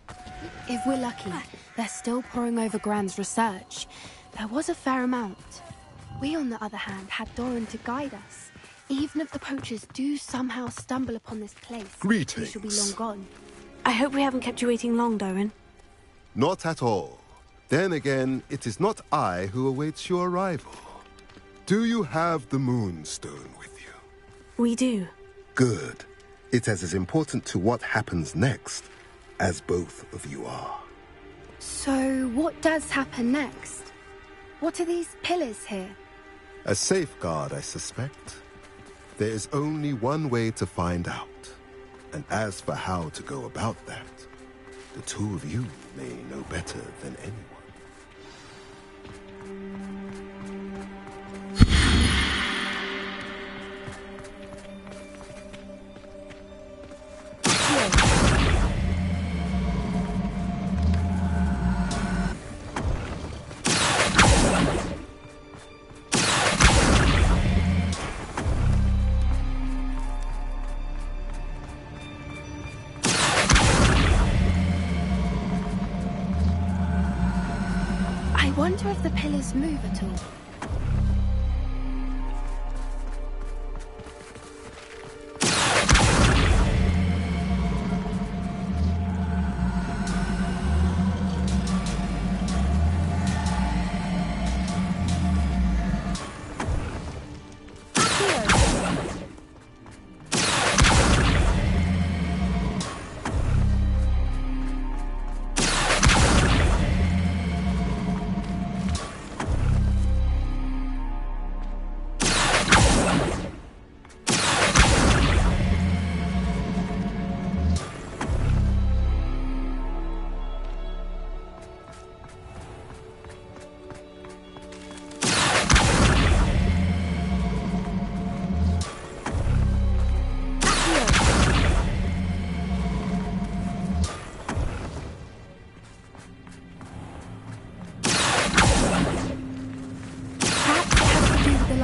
If we're lucky, they're still poring over Gran's research. There was a fair amount. We, on the other hand, had Doran to guide us. Even if the poachers do somehow stumble upon this place, Greetings. we shall be long gone. I hope we haven't kept you waiting long, Doran. Not at all. Then again, it is not I who awaits your arrival. Do you have the Moonstone with you? We do. Good. It is as important to what happens next as both of you are. So, what does happen next? What are these pillars here? A safeguard, I suspect. There is only one way to find out. And as for how to go about that, the two of you may know better than anyone. I wonder if the pillars move at all.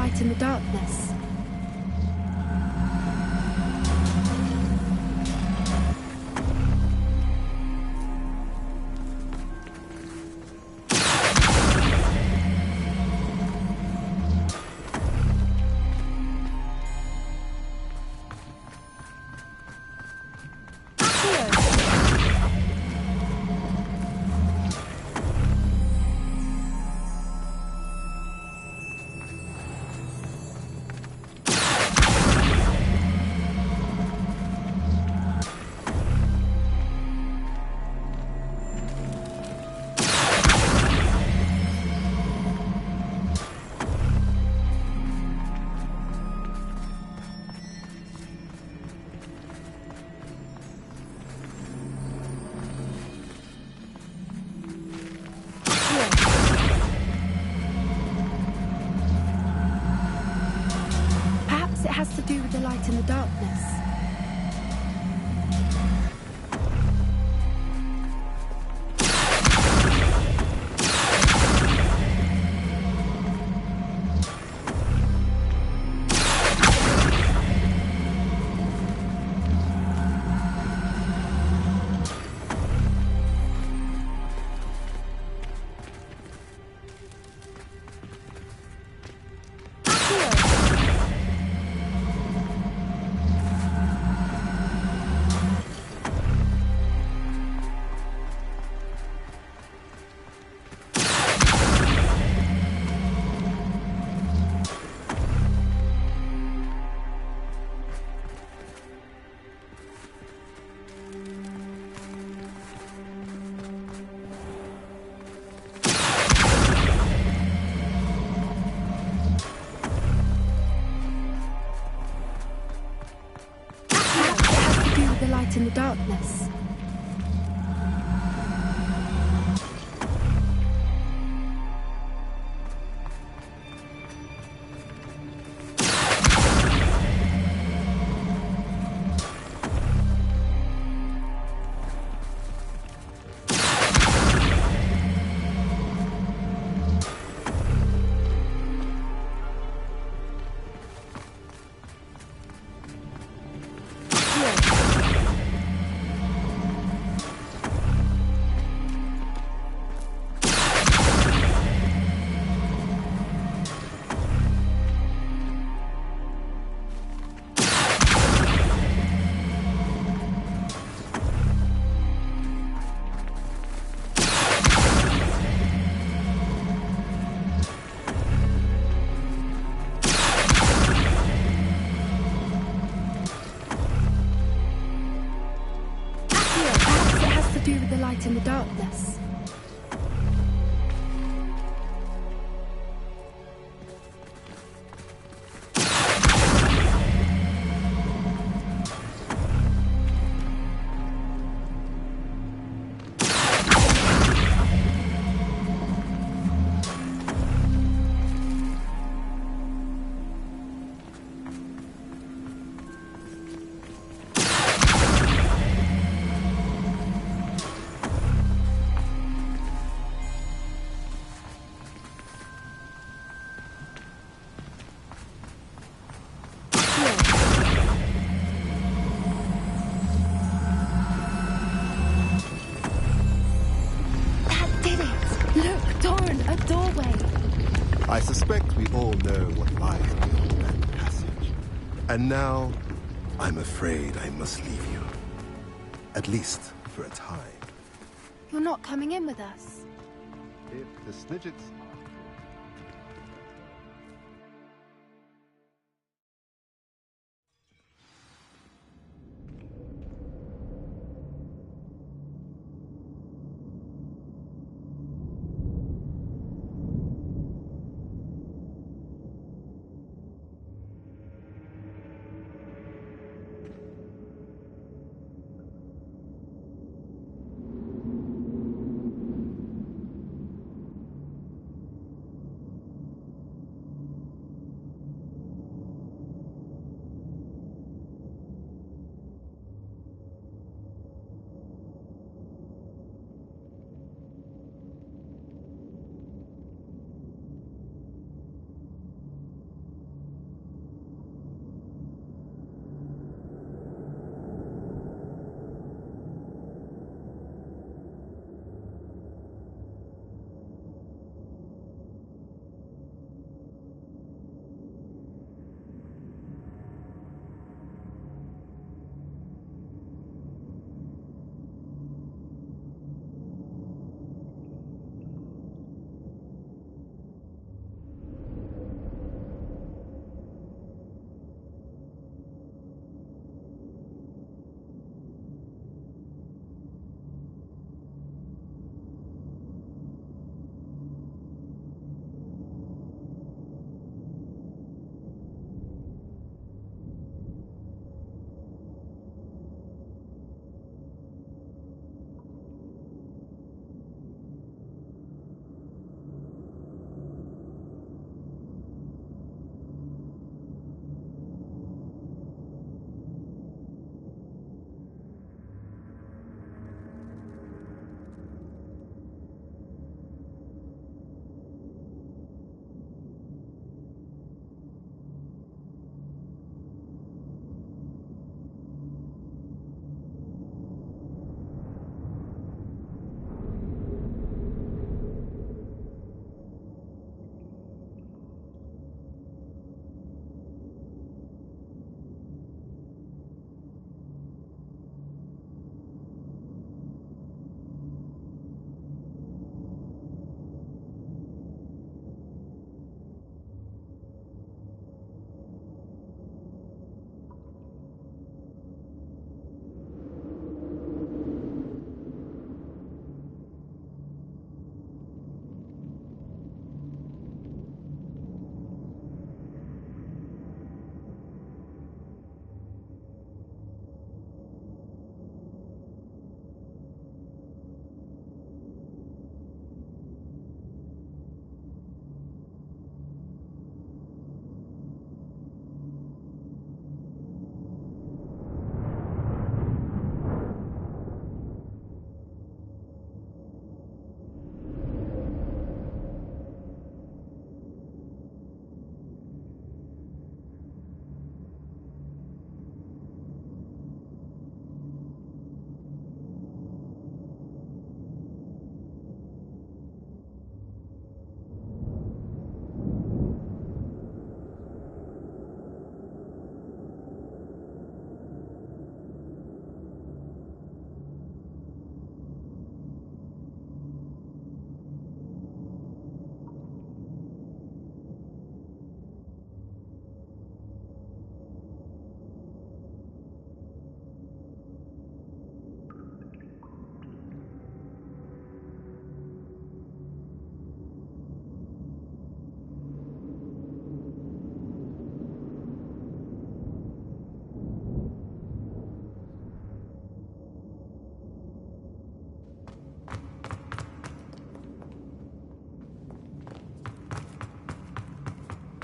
light in the darkness. In the darkness. In the darkness. In the darkness. I suspect we all know what lies beyond that passage. And now, I'm afraid I must leave you. At least for a time. You're not coming in with us? If the Snidgets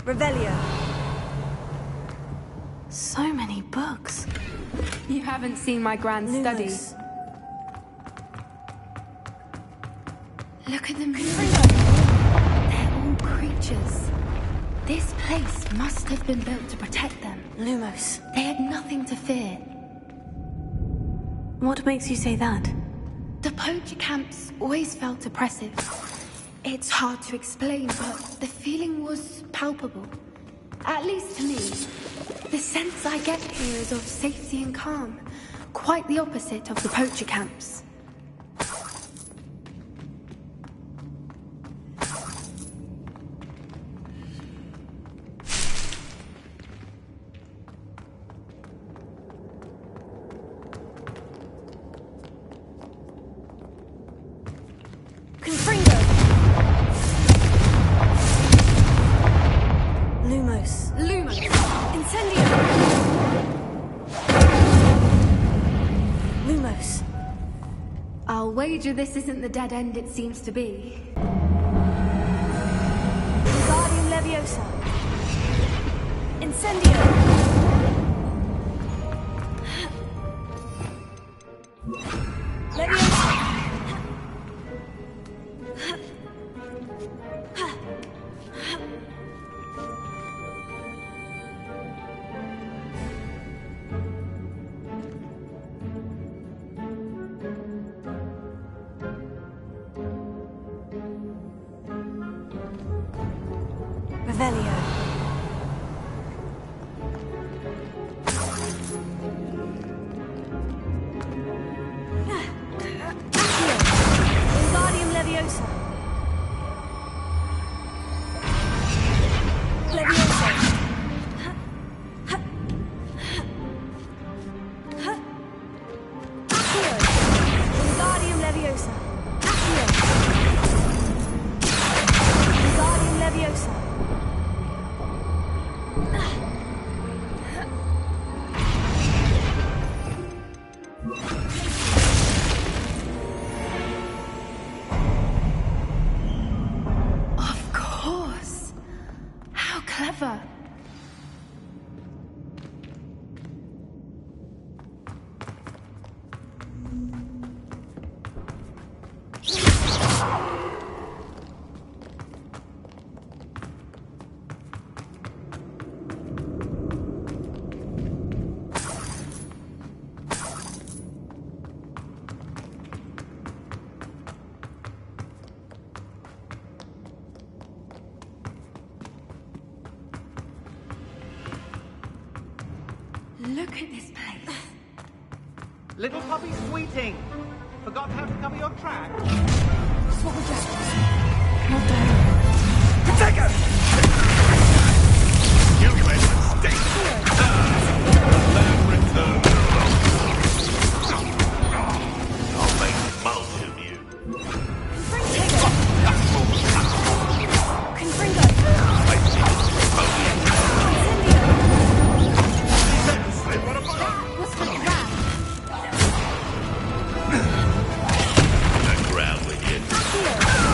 Revelio. So many books. You haven't seen my grand study. Lumos. Look at them. They're all creatures. This place must have been built to protect them. Lumos. They had nothing to fear. What makes you say that? The poacher camps always felt oppressive. It's hard to explain, but the feeling was palpable. At least to me. The sense I get here is of safety and calm. Quite the opposite of the poacher camps. Confringo. Lumos. Lumos. Incendio. Lumos. I'll wager this isn't the dead end it seems to be. Guardian Leviosa. Incendio. Leviosa. Revelio. Accio. Wingardium Leviosa. Leviosa. Accio. Wingardium Leviosa. Accio. Wingardium Leviosa. Of course. How clever. Look at this place. Little puppy sweeting. Forgot how to cover your tracks? Not bad. Potato! You made a mistake. Bad return. I'll make mulch of you. Confringo. That was for grab. The ground with you. Accio.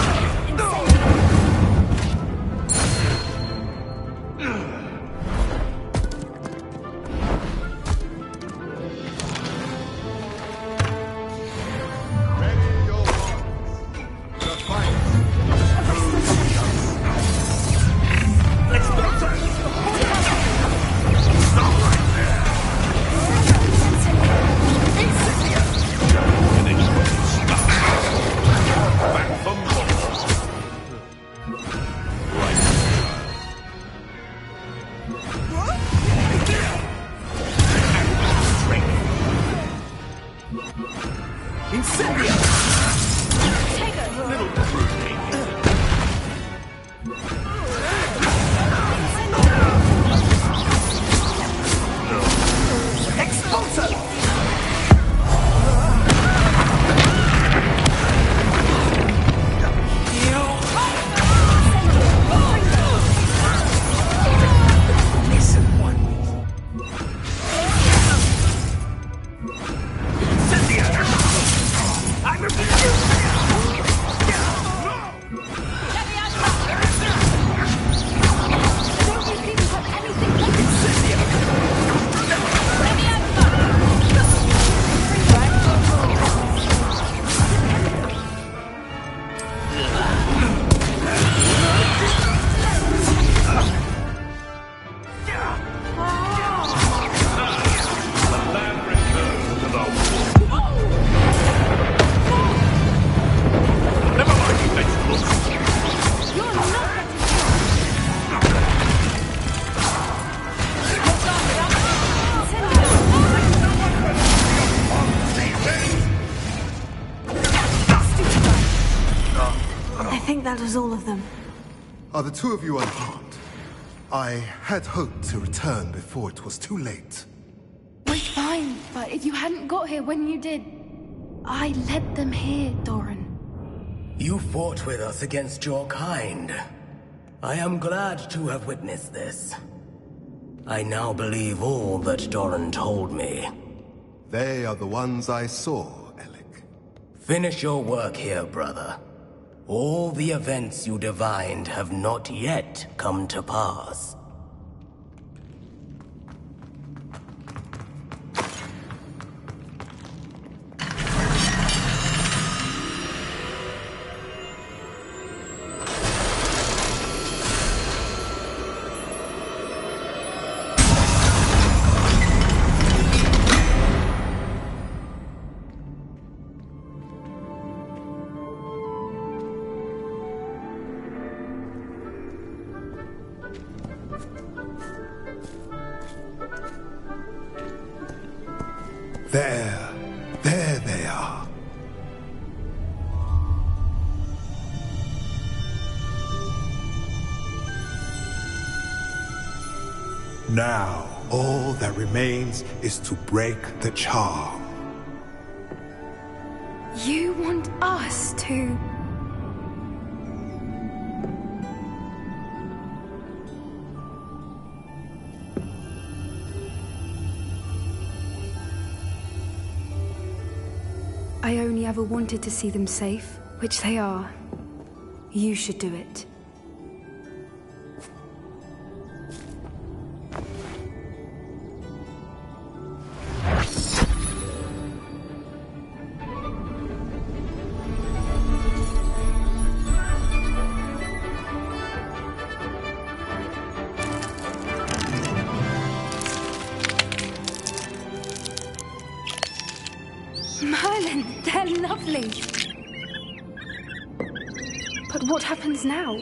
think that was all of them. Are the two of you unharmed? I had hoped to return before it was too late. We're fine, but if you hadn't got here when you did, I led them here, Doran. You fought with us against your kind. I am glad to have witnessed this. I now believe all that Doran told me. They are the ones I saw, Alec. Finish your work here, brother. All the events you divined have not yet come to pass. There they are. Now, all that remains is to break the charm. You want us to... I only ever wanted to see them safe, which they are. You should do it. Merlin, they're lovely. But what happens now?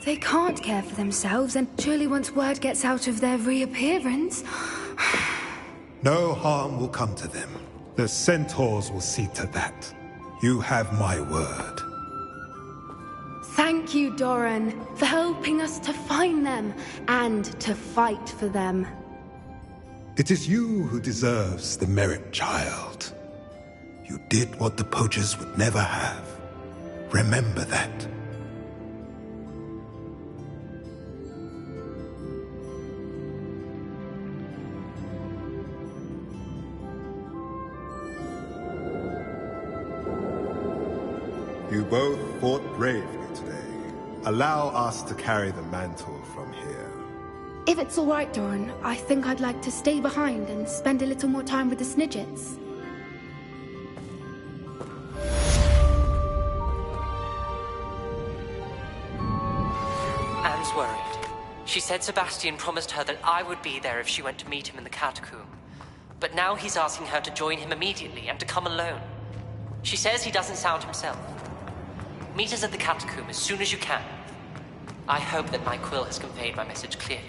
They can't care for themselves, and surely once word gets out of their reappearance... No harm will come to them. The centaurs will see to that. You have my word. Thank you, Doran, for helping us to find them and to fight for them. It is you who deserves the merit, child. You did what the poachers would never have. Remember that. You both fought bravely today. Allow us to carry the mantle from here. If it's all right, Doran, I think I'd like to stay behind and spend a little more time with the Snidgets. Anne's worried. She said Sebastian promised her that I would be there if she went to meet him in the catacomb. But now he's asking her to join him immediately and to come alone. She says he doesn't sound himself. Meet us at the catacomb as soon as you can. I hope that my quill has conveyed my message clearly.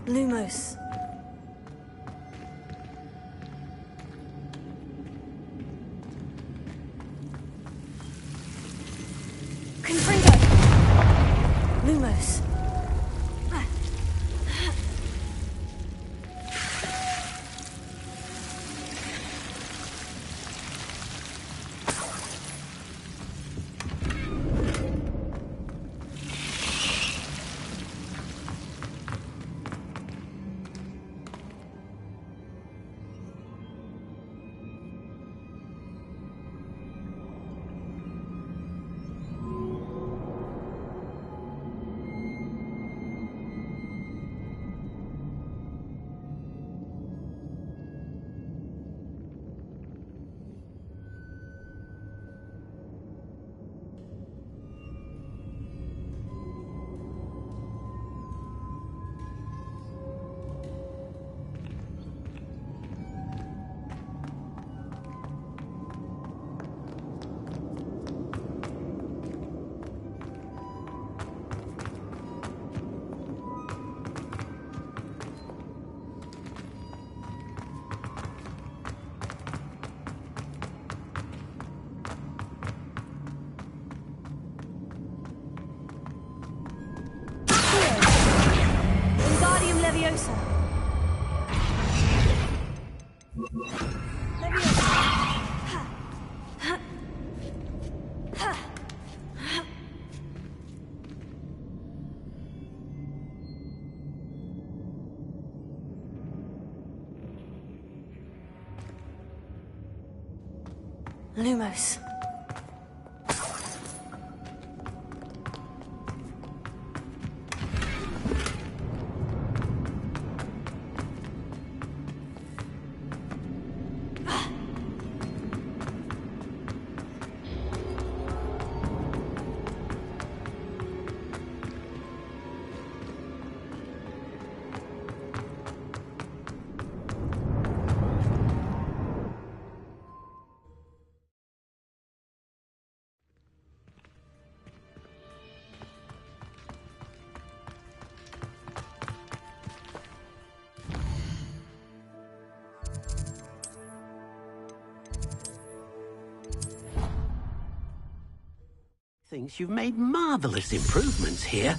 Lumos. Confringo! Lumos. Lumos. Thinks you've made marvelous improvements here.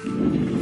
you.